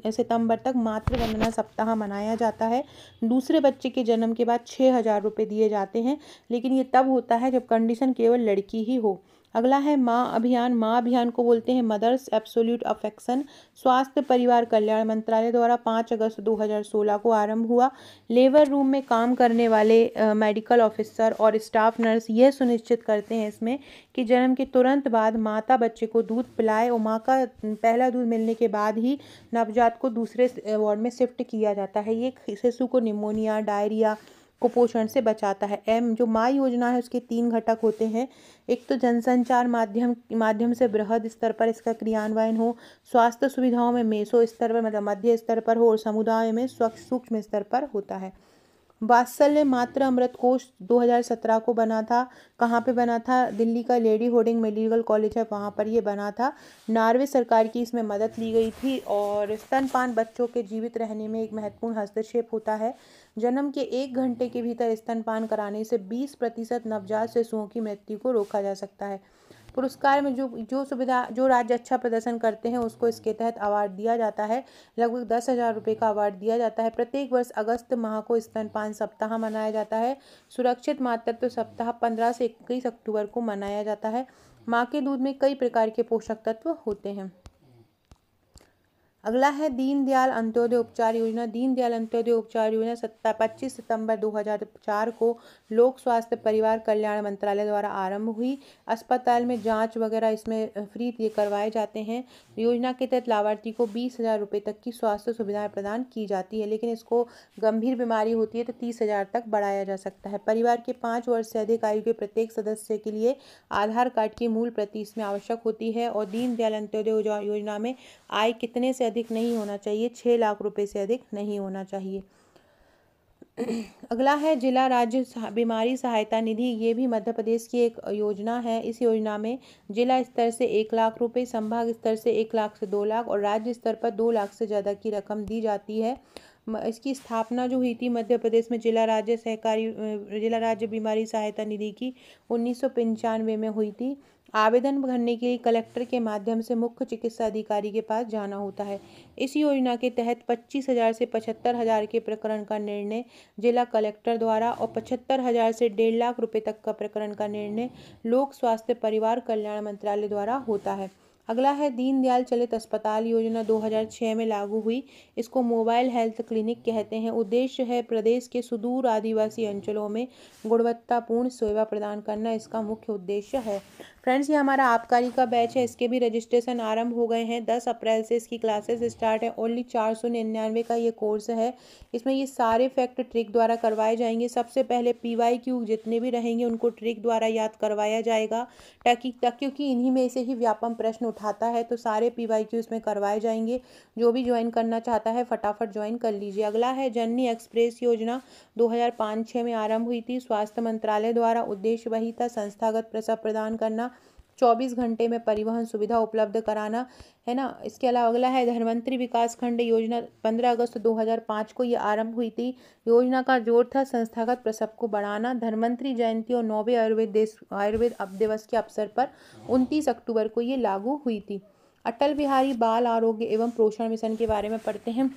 सितंबर तक मातृ वंदना सप्ताह मनाया जाता है। दूसरे बच्चे के जन्म के बाद 6,000 रुपये दिए जाते हैं, लेकिन ये तब होता है जब कंडीशन केवल लड़की ही हो। अगला है माँ अभियान। माँ अभियान को बोलते हैं मदर्स एब्सोल्यूट अफेक्शन। स्वास्थ्य परिवार कल्याण मंत्रालय द्वारा 5 अगस्त 2016 को आरंभ हुआ। लेबर रूम में काम करने वाले मेडिकल ऑफिसर और स्टाफ नर्स यह सुनिश्चित करते हैं इसमें कि जन्म के तुरंत बाद माता बच्चे को दूध पिलाए, और माँ का पहला दूध मिलने के बाद ही नवजात को दूसरे वार्ड में शिफ्ट किया जाता है। ये शिशु को निमोनिया, डायरिया, कुपोषण से बचाता है। जो माँ योजना है उसके 3 घटक होते हैं। एक तो जनसंचार माध्यम से बृहद स्तर पर इसका क्रियान्वयन हो, स्वास्थ्य सुविधाओं में मेसो स्तर पर मतलब मध्य स्तर पर हो, और समुदाय में सूक्ष्म स्तर पर होता है। वात्सल्य मातृ अमृत कोष 2017 को बना था। कहाँ पे बना था? दिल्ली का लेडी होर्डिंग मेडिकल कॉलेज है, वहाँ पर ये बना था। नॉर्वे सरकार की इसमें मदद ली गई थी। और स्तनपान बच्चों के जीवित रहने में एक महत्वपूर्ण हस्तक्षेप होता है। जन्म के 1 घंटे के भीतर स्तनपान कराने से 20% नवजात शिशुओं की मृत्यु को रोका जा सकता है। पुरस्कार में जो राज्य अच्छा प्रदर्शन करते हैं उसको इसके तहत अवार्ड दिया जाता है। लगभग 10,000 रुपये का अवार्ड दिया जाता है। प्रत्येक वर्ष अगस्त माह को स्तनपान सप्ताह मनाया जाता है। सुरक्षित मातृत्व सप्ताह 15 से 21 अक्टूबर को मनाया जाता है। माँ के दूध में कई प्रकार के पोषक तत्व होते हैं। अगला है दीनदयाल अंत्योदय उपचार योजना। दीनदयाल अंत्योदय उपचार योजना 25 सितंबर 2004 को लोक स्वास्थ्य परिवार कल्याण मंत्रालय द्वारा आरंभ हुई। अस्पताल में जांच वगैरह इसमें फ्री करवाए जाते हैं। योजना के तहत लाभार्थी को 20,000 रुपये तक की स्वास्थ्य सुविधाएं प्रदान की जाती है, लेकिन इसको गंभीर बीमारी होती है तो 30,000 तक बढ़ाया जा सकता है। परिवार के 5 वर्ष से अधिक आयु के प्रत्येक सदस्य के लिए आधार कार्ड की मूल प्रति इसमें आवश्यक होती है। और दीनदयाल अंत्योदय योजना में आय कितने से अधिक नहीं होना चाहिए? 6 लाख रुपए से अधिक नहीं होना चाहिए। अगला है जिला राज्य बीमारी सहायता निधि। ये भी मध्य प्रदेश की एक योजना है। इस योजना में जिला स्तर से 1 लाख रुपए, संभाग स्तर से 1 लाख से 2 लाख और राज्य स्तर पर 2 लाख से ज़्यादा की रकम दी जाती है। इसकी स्थापना जो हुई थी मध्य प्रदेश में जिला राज्य बीमारी सहायता निधि की 1995 में हुई थी। आवेदन भरने के लिए कलेक्टर के माध्यम से मुख्य चिकित्सा अधिकारी के पास जाना होता है। इस योजना के तहत 25,000 से 75,000 के प्रकरण का निर्णय जिला कलेक्टर द्वारा और 75,000 से 1.5 लाख रुपए तक का प्रकरण का निर्णय लोक स्वास्थ्य परिवार कल्याण मंत्रालय द्वारा होता है। अगला है दीनदयाल चलित अस्पताल योजना 2006 में लागू हुई। इसको मोबाइल हेल्थ क्लिनिक कहते हैं। उद्देश्य है प्रदेश के सुदूर आदिवासी अंचलों में गुणवत्तापूर्ण सेवा प्रदान करना, इसका मुख्य उद्देश्य है। फ्रेंड्स, ये हमारा आबकारी का बैच है, इसके भी रजिस्ट्रेशन आरंभ हो गए हैं। 10 अप्रैल से इसकी क्लासेस स्टार्ट है। ओनली 499 का ये कोर्स है। इसमें ये सारे फैक्ट ट्रिक द्वारा करवाए जाएंगे। सबसे पहले PYQ जितने भी रहेंगे उनको ट्रिक द्वारा याद करवाया जाएगा, क्योंकि इन्हीं में से ही व्यापम प्रश्न उठाता है, तो सारे PYQ इसमें करवाए जाएंगे। जो भी ज्वाइन करना चाहता है फटाफट ज्वाइन कर लीजिए। अगला है जननी एक्सप्रेस योजना, 2005-06 में आरंभ हुई थी। स्वास्थ्य मंत्रालय द्वारा उद्देश्य वही था, संस्थागत प्रसव प्रदान करना, 24 घंटे में परिवहन सुविधा उपलब्ध कराना, है ना। इसके अलावा अगला है धन्वंतरी विकास खंड योजना, 15 अगस्त 2005 को ये आरंभ हुई थी। योजना का जोर था संस्थागत प्रसव को बढ़ाना। धन्वंतरी जयंती और 9वें आयुर्वेद दिवस के अवसर पर 29 अक्टूबर को ये लागू हुई थी। अटल बिहारी बाल आरोग्य एवं पोषण मिशन के बारे में पढ़ते हैं।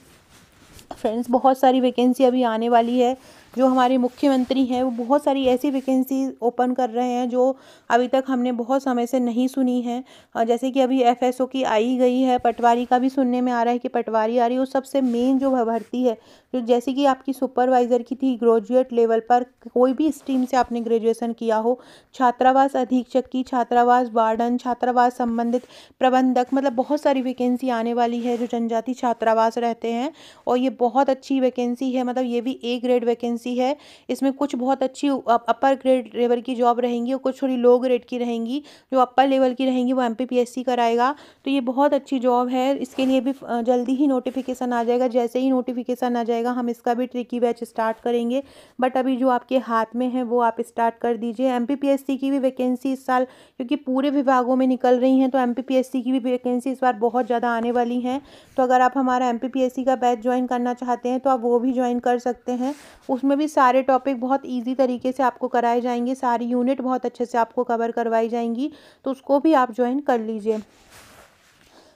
फ्रेंड्स, बहुत सारी वैकेंसी अभी आने वाली है। जो हमारे मुख्यमंत्री हैं वो बहुत सारी ऐसी वैकेंसी ओपन कर रहे हैं जो अभी तक हमने बहुत समय से नहीं सुनी है। जैसे कि अभी FSO की आई गई है, पटवारी का भी सुनने में आ रहा है कि पटवारी आ रही है। वो सबसे मेन जो भर्ती है, जो जैसे कि आपकी सुपरवाइज़र की थी, ग्रेजुएट लेवल पर कोई भी स्ट्रीम से आपने ग्रेजुएशन किया हो, छात्रावास अधीक्षक की, छात्रावास वार्डन, छात्रावास संबंधित प्रबंधक, मतलब बहुत सारी वैकेंसी आने वाली है जो जनजाति छात्रावास रहते हैं। और ये बहुत अच्छी वैकेंसी है, मतलब ये भी A ग्रेड वैकेंसी है। इसमें कुछ बहुत अच्छी अपर ग्रेड लेवल की जॉब रहेंगी और कुछ थोड़ी लो ग्रेड की रहेंगी। जो अपर लेवल की रहेंगी वो MPPSC कराएगा, तो ये बहुत अच्छी जॉब है। इसके लिए भी जल्दी ही नोटिफिकेशन आ जाएगा। जैसे ही नोटिफिकेशन आ जाएगा हम इसका भी ट्रिकी बैच स्टार्ट करेंगे, बट अभी जो आपके हाथ में है वो आप स्टार्ट कर दीजिए। MPPSC की भी वैकेंसी इस साल, क्योंकि पूरे विभागों में निकल रही हैं, तो MPPSC की भी वैकेंसी इस बार बहुत ज़्यादा आने वाली हैं। तो अगर आप हमारा MPPSC का बैच ज्वाइन करना चाहते हैं तो आप वो भी ज्वाइन कर सकते हैं। उसमें भी सारे टॉपिक बहुत ईजी तरीके से आपको कराए जाएंगे, सारी यूनिट बहुत अच्छे से आपको कवर करवाई जाएंगी, तो उसको भी आप ज्वाइन कर लीजिए।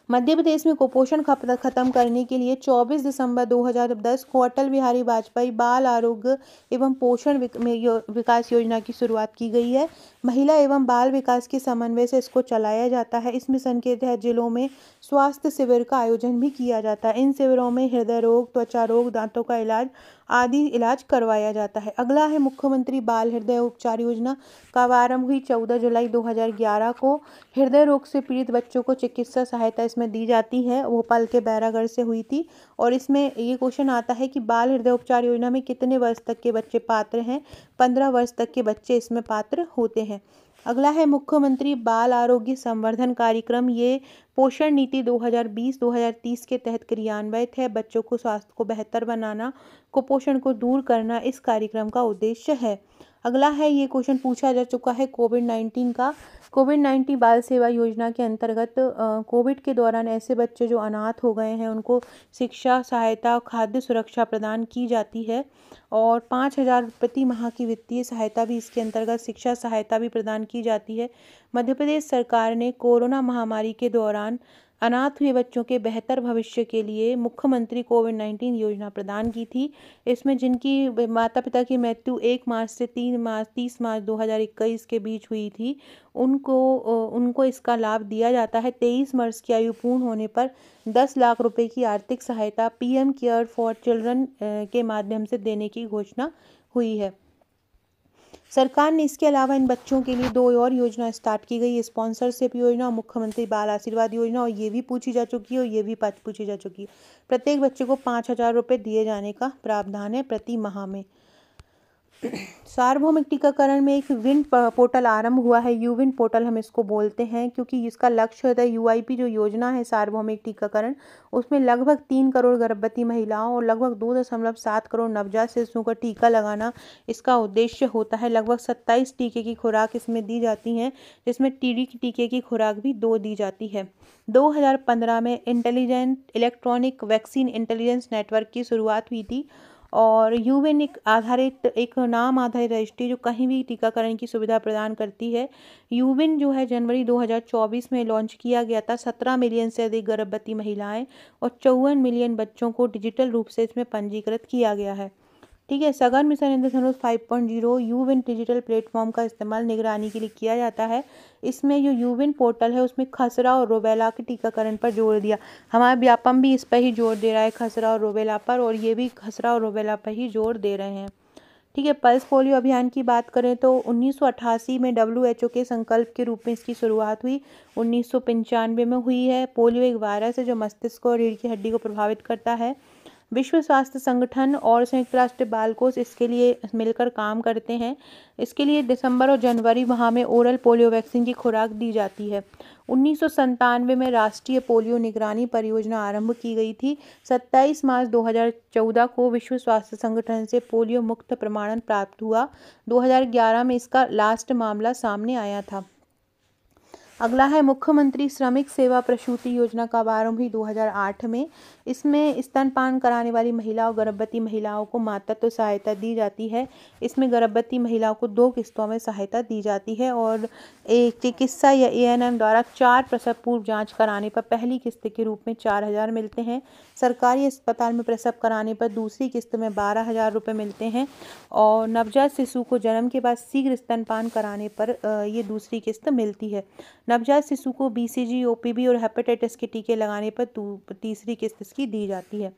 मध्य प्रदेश में कुपोषण खत्म करने के लिए 24 दिसंबर 2010 को अटल बिहारी वाजपेयी बाल आरोग्य एवं पोषण विकास योजना की शुरुआत की गई है। महिला एवं बाल विकास के समन्वय से इसको चलाया जाता है। इस मिशन के तहत जिलों में स्वास्थ्य शिविर का आयोजन भी किया जाता है। इन शिविरों में हृदय रोग, त्वचा रोग, दांतों का इलाज आदि इलाज करवाया जाता है। अगला है मुख्यमंत्री बाल हृदय उपचार योजना, कब आरंभ हुई? 14 जुलाई 2011 को। हृदय रोग से पीड़ित बच्चों को चिकित्सा सहायता इसमें दी जाती है। भोपाल के बैरागढ़ से हुई थी। और इसमें ये क्वेश्चन आता है कि बाल हृदय उपचार योजना में कितने वर्ष तक के बच्चे पात्र हैं? 15 वर्ष तक के बच्चे इसमें पात्र होते हैं। अगला है मुख्यमंत्री बाल आरोग्य संवर्धन कार्यक्रम। ये पोषण नीति 2020-2030 के तहत क्रियान्वित है। बच्चों को स्वास्थ्य को बेहतर बनाना, कुपोषण को दूर करना इस कार्यक्रम का उद्देश्य है। अगला है, ये क्वेश्चन पूछा जा चुका है कोविड-19 का। कोविड-19 बाल सेवा योजना के अंतर्गत कोविड के दौरान ऐसे बच्चे जो अनाथ हो गए हैं उनको शिक्षा सहायता, खाद्य सुरक्षा प्रदान की जाती है। और 5,000 प्रति माह की वित्तीय सहायता भी इसके अंतर्गत, शिक्षा सहायता भी प्रदान की जाती है। मध्य प्रदेश सरकार ने कोरोना महामारी के दौरान अनाथ हुए बच्चों के बेहतर भविष्य के लिए मुख्यमंत्री कोविड-19 योजना प्रदान की थी। इसमें जिनकी माता पिता की मृत्यु 1 मार्च से 30 मार्च 2021 के बीच हुई थी, उनको इसका लाभ दिया जाता है। 23 वर्ष की आयु पूर्ण होने पर 10 लाख रुपए की आर्थिक सहायता PM केयर फॉर चिल्ड्रन के माध्यम से देने की घोषणा हुई है। सरकार ने इसके अलावा इन बच्चों के लिए 2 और योजना स्टार्ट की गई, स्पॉन्सरशिप योजना और मुख्यमंत्री बाल आशीर्वाद योजना। और ये भी पूछी जा चुकी है और ये भी पूछी जा चुकी है। प्रत्येक बच्चे को 5,000 रुपये दिए जाने का प्रावधान है प्रति माह में। सार्वभौमिक टीकाकरण में एक विन पोर्टल आरंभ हुआ है। यूविन पोर्टल हम इसको बोलते हैं, क्योंकि इसका लक्ष्य होता है UIP जो योजना है सार्वभौमिक टीकाकरण, उसमें लगभग 3 करोड़ गर्भवती महिलाओं और लगभग 2.7 करोड़ नवजात शिशुओं का टीका लगाना इसका उद्देश्य होता है। लगभग 27 टीके की खुराक इसमें दी जाती हैं, जिसमें TD की टीके की खुराक भी 2 दी जाती है। 2015 में intelligent electronic vaccine intelligence network की शुरुआत हुई थी। और यूविन एक नाम आधारित रजिस्ट्री जो कहीं भी टीकाकरण की सुविधा प्रदान करती है। यूविन जो है जनवरी 2024 में लॉन्च किया गया था। 17 मिलियन से अधिक गर्भवती महिलाएं और 54 मिलियन बच्चों को डिजिटल रूप से इसमें पंजीकृत किया गया है। ठीक है। सघन मिशन इंद्रधनुष 5.0 यूविन डिजिटल प्लेटफॉर्म का इस्तेमाल निगरानी के लिए किया जाता है। इसमें जो यूविन पोर्टल है उसमें खसरा और रूबेला के टीकाकरण पर जोर दिया। हमारा व्यापम भी इस पर ही जोर दे रहा है, खसरा और रूबेला पर, और ये भी खसरा और रूबेला पर ही जोर दे रहे हैं। ठीक है। पल्स पोलियो अभियान की बात करें तो 1988 में WHO के संकल्प के रूप में इसकी शुरुआत हुई। 1995 में हुई है। पोलियो एक वायरस है जो मस्तिष्क और रीढ़ की हड्डी को प्रभावित करता है। विश्व स्वास्थ्य संगठन और संयुक्त राष्ट्र बाल कोष इसके लिए मिलकर काम करते हैं। इसके लिए दिसंबर और जनवरी माह में ओरल पोलियो वैक्सीन की खुराक दी जाती है। 1997 में राष्ट्रीय पोलियो निगरानी परियोजना आरंभ की गई थी। 27 मार्च 2014 को विश्व स्वास्थ्य संगठन से पोलियो मुक्त प्रमाणन प्राप्त हुआ। 2011 में इसका लास्ट मामला सामने आया था। अगला है मुख्यमंत्री श्रमिक सेवा प्रसूति योजना का आरंभ हुई 2008 में। इसमें स्तनपान कराने वाली महिला और गर्भवती महिलाओं को मातृत्व सहायता दी जाती है। इसमें गर्भवती महिलाओं को 2 किस्तों में सहायता दी जाती है और एक चिकित्सा या ANM द्वारा 4 प्रसव पूर्व जांच कराने पर पहली किस्त के रूप में 4,000 मिलते हैं। सरकारी अस्पताल में प्रसव कराने पर दूसरी किस्त में 12,000 रुपये मिलते हैं और नवजात शिशु को जन्म के बाद शीघ्र स्तनपान कराने पर ये दूसरी किस्त मिलती है। नवजात शिशु को BCG, OPV और हेपेटाइटिस के टीके लगाने पर तीसरी किस्त इसकी दी जाती है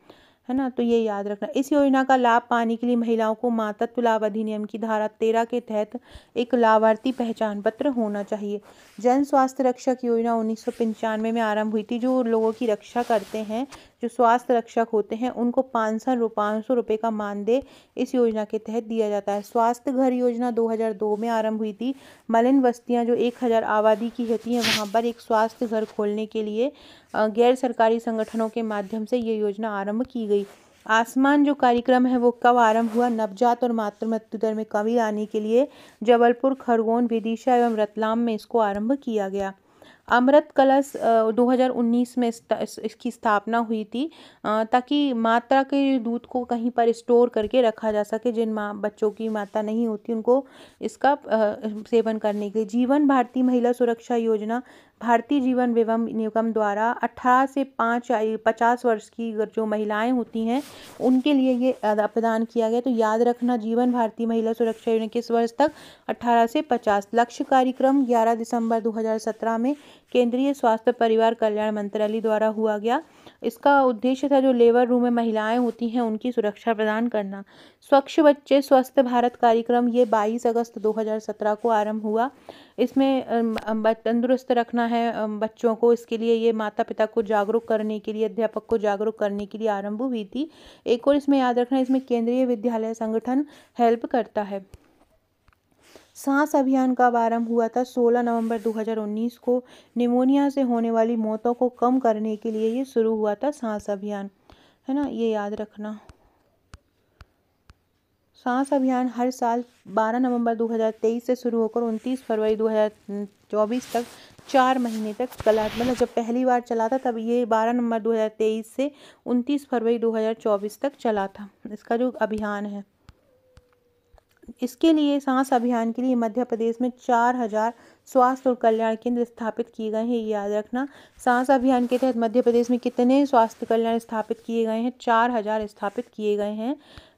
ना। तो ये याद रखना। इस योजना का लाभ पाने के लिए महिलाओं को मातृत्व लाभ अधिनियम की धारा 13 के तहत एक लाभार्थी पहचान पत्र होना चाहिए। जन स्वास्थ्य रक्षक योजना 1995 में आरंभ हुई थी। जो लोगों की रक्षा करते हैं, जो स्वास्थ्य रक्षक होते हैं, उनको 500 रुपये का मानदेय इस योजना के तहत दिया जाता है। स्वास्थ्य घर योजना 2002 में आरंभ हुई थी। मलिन बस्तियां जो 1000 आबादी की होती हैं, वहां पर एक स्वास्थ्य घर खोलने के लिए गैर सरकारी संगठनों के माध्यम से ये योजना आरंभ की गई। आसमान जो कार्यक्रम है वो कब आरंभ हुआ? नवजात और मातृ मृत्यु दर में कमी लाने के लिए जबलपुर, खरगोन, विदिशा एवं रतलाम में इसको आरंभ किया गया। अमृत कलश 2019 में इसकी स्थापना हुई थी ताकि माता के दूध को कहीं पर स्टोर करके रखा जा सके। जिन बच्चों की माता नहीं होती उनको इसका सेवन करने के लिए। जीवन भारती महिला सुरक्षा योजना भारतीय जीवन विमन निगम द्वारा 18 से 50 वर्ष की जो महिलाएं होती हैं उनके लिए ये प्रदान किया गया। तो याद रखना, जीवन भारती महिला सुरक्षा योजना किस वर्ष तक? 18 से 50। लक्ष्य कार्यक्रम 11 दिसंबर 2017 में केंद्रीय स्वास्थ्य परिवार कल्याण मंत्रालय द्वारा हुआ गया। इसका उद्देश्य था जो लेबर रूम में महिलाएं होती हैं उनकी सुरक्षा प्रदान करना। स्वच्छ बच्चे स्वस्थ भारत कार्यक्रम ये 22 अगस्त 2017 को आरंभ हुआ। इसमें तंदुरुस्त रखना है बच्चों को, इसके लिए ये माता पिता को जागरूक करने के लिए, अध्यापक को जागरूक करने के लिए आरंभ हुई थी। एक और इसमें याद रखना, इसमें केंद्रीय विद्यालय संगठन हेल्प करता है। सांस अभियान कब आरंभ हुआ था? 16 नवंबर 2019 को। निमोनिया से होने वाली मौतों को कम करने के लिए ये शुरू हुआ था सांस अभियान, है ना, ये याद रखना। सांस अभियान हर साल 12 नवंबर 2023 से शुरू होकर 29 फरवरी 2024 तक 4 महीने तक चला। मतलब जब पहली बार चला था तब ये 12 नवंबर 2023 से 29 फरवरी 2024 तक चला था, इसका जो अभियान है। इसके लिए सांस अभियान के लिए मध्य प्रदेश में 4000 स्वास्थ्य और कल्याण केंद्र स्थापित किए गए हैं, ये याद रखना। सांस अभियान के तहत मध्य प्रदेश में कितने स्वास्थ्य कल्याण स्थापित किए गए हैं? 4000 स्थापित किए गए हैं।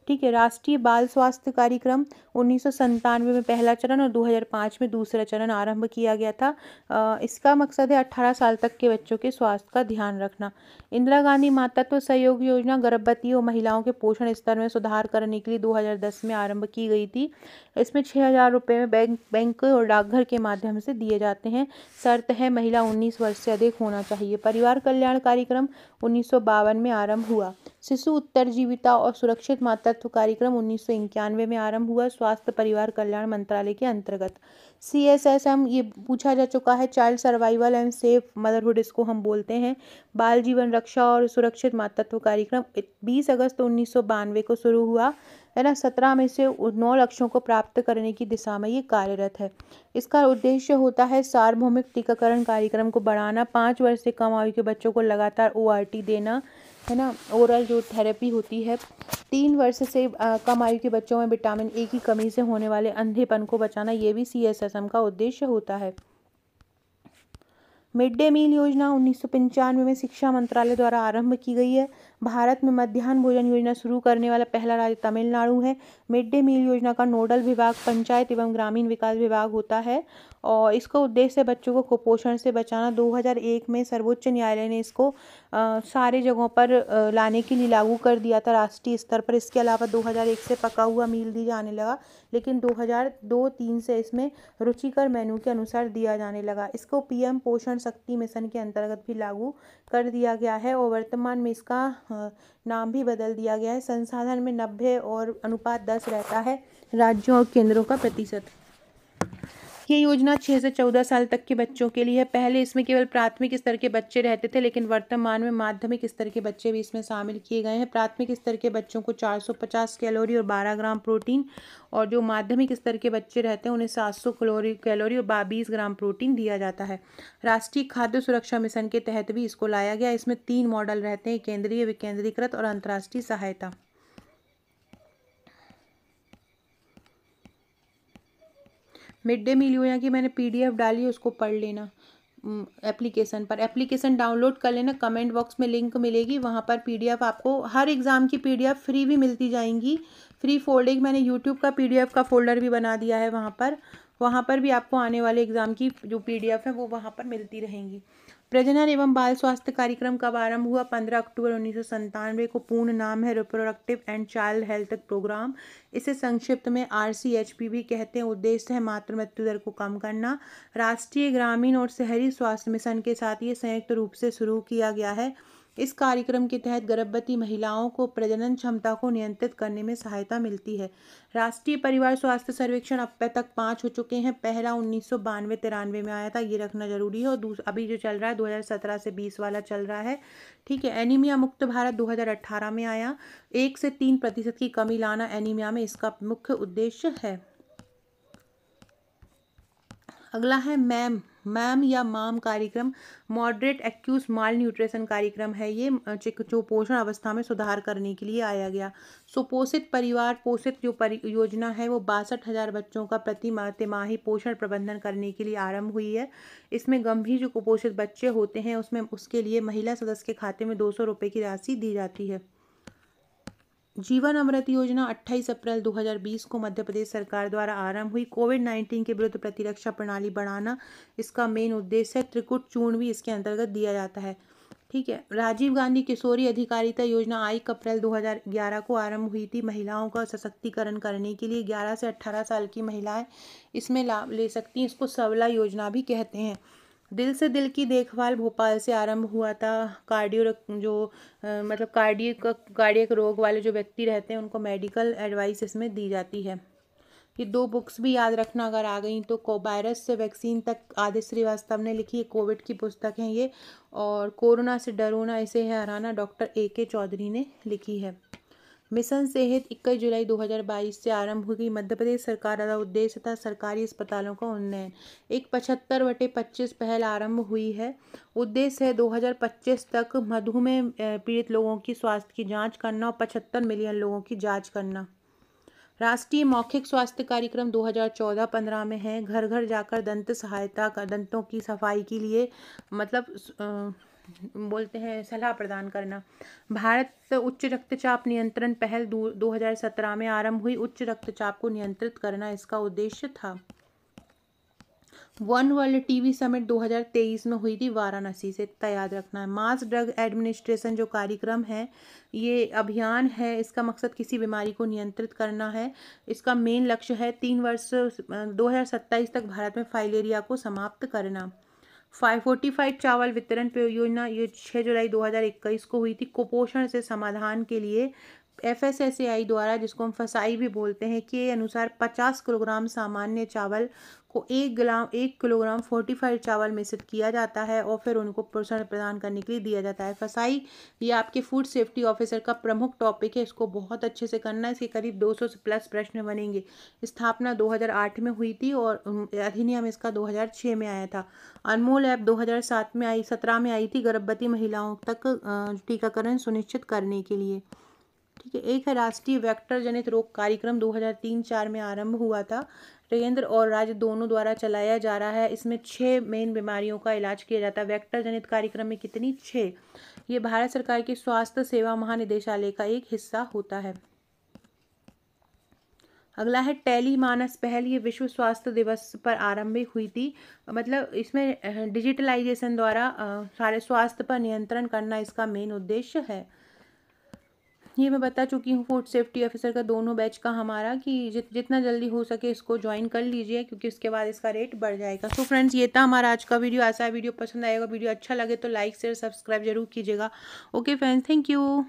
ठीक है। राष्ट्रीय बाल स्वास्थ्य कार्यक्रम 1997 में पहला चरण और 2005 में दूसरा चरण आरंभ किया गया था। इसका मकसद है 18 साल तक के बच्चों के स्वास्थ्य का ध्यान रखना। इंदिरा गांधी मातृत्व सहयोग योजना गर्भवती और महिलाओं के पोषण स्तर में सुधार करने के लिए 2010 में आरंभ की गई थी। इसमें 6,000 रुपये में बैंक और डाकघर के माध्यम से दिए जाते हैं। शर्त है महिला 19 वर्ष से अधिक होना चाहिए। परिवार कल्याण कार्यक्रम 1952 में आरंभ हुआ। शिशु उत्तरजीविता और सुरक्षित मातृत्व कार्यक्रम 1991 में आरंभ हुआ, स्वास्थ्य परिवार कल्याण मंत्रालय के अंतर्गत। CSSM ये पूछा जा चुका है, child survival and safe motherhood इसको हम बोलते हैं। बाल जीवन रक्षा और सुरक्षित मातृत्व कार्यक्रम 20 अगस्त 1992 को शुरू हुआ, है ना। 17 में से 9 लक्ष्यों को प्राप्त करने की दिशा में ये कार्यरत है। इसका उद्देश्य होता है सार्वभौमिक टीकाकरण कार्यक्रम को बढ़ाना, 5 वर्ष से कम आयु के बच्चों को लगातार ORT देना, है ना, ओरल जो थेरेपी होती है। 3 वर्ष से कम आयु के बच्चों में विटामिन A की कमी से होने वाले अंधेपन को बचाना, ये भी CSSM का उद्देश्य होता है। मिड डे मील योजना 1995 में शिक्षा मंत्रालय द्वारा आरंभ की गई है। भारत में मध्याह्न भोजन योजना शुरू करने वाला पहला राज्य तमिलनाडु है। मिड डे मील योजना का नोडल विभाग पंचायत एवं ग्रामीण विकास विभाग होता है और इसका उद्देश्य है बच्चों को कुपोषण से बचाना। 2001 में सर्वोच्च न्यायालय ने इसको सारे जगहों पर लाने के लिए लागू कर दिया था राष्ट्रीय स्तर पर। इसके अलावा 2001 से पका हुआ मील दी जाने लगा, लेकिन 2002-3 से इसमें रुचिकर मेनू के अनुसार दिया जाने लगा। इसको पीएम पोषण शक्ति मिशन के अंतर्गत भी लागू कर दिया गया है और वर्तमान में इसका नाम भी बदल दिया गया है। संसाधन में 90 और अनुपात 10 रहता है राज्यों और केंद्रों का प्रतिशत। ये योजना 6 से 14 साल तक के बच्चों के लिए है। पहले इसमें केवल प्राथमिक स्तर के बच्चे रहते थे, लेकिन वर्तमान में माध्यमिक स्तर के बच्चे भी इसमें शामिल किए गए हैं। प्राथमिक स्तर के बच्चों को 450 कैलोरी और 12 ग्राम प्रोटीन, और जो माध्यमिक स्तर के बच्चे रहते हैं उन्हें 700 कैलोरी और 20 ग्राम प्रोटीन दिया जाता है। राष्ट्रीय खाद्य सुरक्षा मिशन के तहत भी इसको लाया गया। इसमें 3 मॉडल रहते हैं, केंद्रीय, विकेंद्रीकृत और अंतर्राष्ट्रीय सहायता। मिड डे मील योजना की मैंने पीडीएफ डाली है, उसको पढ़ लेना एप्लीकेशन पर। एप्लीकेशन डाउनलोड कर लेना, कमेंट बॉक्स में लिंक मिलेगी, वहाँ पर पीडीएफ आपको हर एग्ज़ाम की पीडीएफ फ्री भी मिलती जाएंगी। फ्री फोल्डिंग मैंने यूट्यूब का पीडीएफ का फोल्डर भी बना दिया है वहाँ पर भी आपको आने वाले एग्ज़ाम की जो पीडीएफ है वो वहाँ पर मिलती रहेंगी। प्रजनन एवं बाल स्वास्थ्य कार्यक्रम कब आरंभ हुआ? 15 अक्टूबर 1997 को। पूर्ण नाम है reproductive and child health programme. इसे संक्षिप्त में RCHP भी कहते हैं। उद्देश्य है मातृ मृत्यु दर को कम करना। राष्ट्रीय ग्रामीण और शहरी स्वास्थ्य मिशन के साथ ये संयुक्त रूप से शुरू किया गया है। इस कार्यक्रम के तहत गर्भवती महिलाओं को प्रजनन क्षमता को नियंत्रित करने में सहायता मिलती है। राष्ट्रीय परिवार स्वास्थ्य सर्वेक्षण अब तक 5 हो चुके हैं। पहला 1992-93 में आया था, ये रखना जरूरी है। और अभी जो चल रहा है 2017 से 20 वाला चल रहा है, ठीक है। एनीमिया मुक्त भारत 2018 में आया। 1 से 3% की कमी लाना एनीमिया में इसका मुख्य उद्देश्य है। अगला है मैम या माम कार्यक्रम। मॉडरेट एक्यूट माल न्यूट्रिशन कार्यक्रम है ये, जो पोषण अवस्था में सुधार करने के लिए आया गया। सुपोषित परिवार पोषित जो योजना है वो 62,000 बच्चों का प्रति तिमाही पोषण प्रबंधन करने के लिए आरंभ हुई है। इसमें गंभीर जो कुपोषित बच्चे होते हैं उसके लिए महिला सदस्य के खाते में 200 रुपये की राशि दी जाती है। जीवन अमृत योजना 28 अप्रैल 2020 को मध्य प्रदेश सरकार द्वारा आरंभ हुई। कोविड-19 के विरुद्ध प्रतिरक्षा प्रणाली बढ़ाना इसका मेन उद्देश्य है। त्रिकुट चूर्ण भी इसके अंतर्गत दिया जाता है, ठीक है। राजीव गांधी किशोरी अधिकारिता योजना 1 अप्रैल 2011 को आरंभ हुई थी। महिलाओं का सशक्तिकरण करने के लिए 11 से 18 साल की महिलाएं इसमें लाभ ले सकती हैं। इसको सबला योजना भी कहते हैं। दिल से दिल की देखभाल भोपाल से आरंभ हुआ था। कार्डियक रोग वाले जो व्यक्ति रहते हैं उनको मेडिकल एडवाइस इसमें दी जाती है। ये 2 बुक्स भी याद रखना अगर आ गई तो। वायरस से वैक्सीन तक आदित्य श्रीवास्तव ने लिखी है, कोविड की पुस्तक है ये। और कोरोना से डरो ना इसे है हराना, डॉक्टर AK चौधरी ने लिखी है। मिशन सेहत 21 जुलाई 2022 से आरंभ हुई। मध्य प्रदेश सरकार का उद्देश्य था सरकारी अस्पतालों का उन्नयन। एक 75/25 पहल आरंभ हुई है। उद्देश्य है 2025 तक मधुमेह पीड़ित लोगों की स्वास्थ्य की जांच करना और 75 मिलियन लोगों की जांच करना। राष्ट्रीय मौखिक स्वास्थ्य कार्यक्रम 2014-15 में है। घर घर जाकर दंत सहायता का दंतों की सफाई के लिए बोलते हैं सलाह प्रदान करना। भारत उच्च रक्तचाप नियंत्रण पहल 2017 में आरंभ हुई। उच्च रक्तचाप को नियंत्रित करना इसका उद्देश्य था। वन वर्ल्ड टीबी समिट 2023 में हुई थी वाराणसी से, इतना याद रखना है। मास ड्रग एडमिनिस्ट्रेशन जो कार्यक्रम है, ये अभियान है, इसका मकसद किसी बीमारी को नियंत्रित करना है। इसका मेन लक्ष्य है 3 वर्ष 2027 तक भारत में फाइलेरिया को समाप्त करना। 545 चावल वितरण परियोजना ये 6 जुलाई 2021 को हुई थी। कुपोषण से समाधान के लिए FSSAI द्वारा, जिसको हम फसाई भी बोलते हैं, के अनुसार 50 किलोग्राम सामान्य चावल को 1 किलोग्राम फोर्टिफाइड चावल मिश्रित किया जाता है और फिर उनको पोषण प्रदान करने के लिए दिया जाता है। फसाई ये आपके फूड सेफ्टी ऑफिसर का प्रमुख टॉपिक है, इसको बहुत अच्छे से करना है। इसके करीब 200 से प्लस प्रश्न बनेंगे। स्थापना 2008 में हुई थी और अधिनियम इसका 2006 में आया था। अनमोल ऐप 2017 में आई थी, गर्भवती महिलाओं तक टीकाकरण सुनिश्चित करने के लिए, ठीक है। एक है राष्ट्रीय वेक्टर जनित रोग कार्यक्रम 2003-4 में आरंभ हुआ था। केंद्र और राज्य दोनों द्वारा चलाया जा रहा है। इसमें 6 मेन बीमारियों का इलाज किया जाता है। वेक्टर जनित कार्यक्रम में कितनी? 6। ये भारत सरकार के स्वास्थ्य सेवा महानिदेशालय का एक हिस्सा होता है। अगला है टेली मानस पहल, ये विश्व स्वास्थ्य दिवस पर आरंभिक हुई थी। मतलब इसमें डिजिटलाइजेशन द्वारा सारे स्वास्थ्य पर नियंत्रण करना इसका मेन उद्देश्य है। ये मैं बता चुकी हूँ फूड सेफ्टी ऑफिसर का दोनों बैच का हमारा, कि जितना जल्दी हो सके इसको ज्वाइन कर लीजिए, क्योंकि उसके बाद इसका रेट बढ़ जाएगा। तो फ्रेंड्स, ये था हमारा आज का वीडियो। ऐसा है वीडियो पसंद आएगा, वीडियो अच्छा लगे तो लाइक शेयर सब्सक्राइब जरूर कीजिएगा। Okay friends, thank you.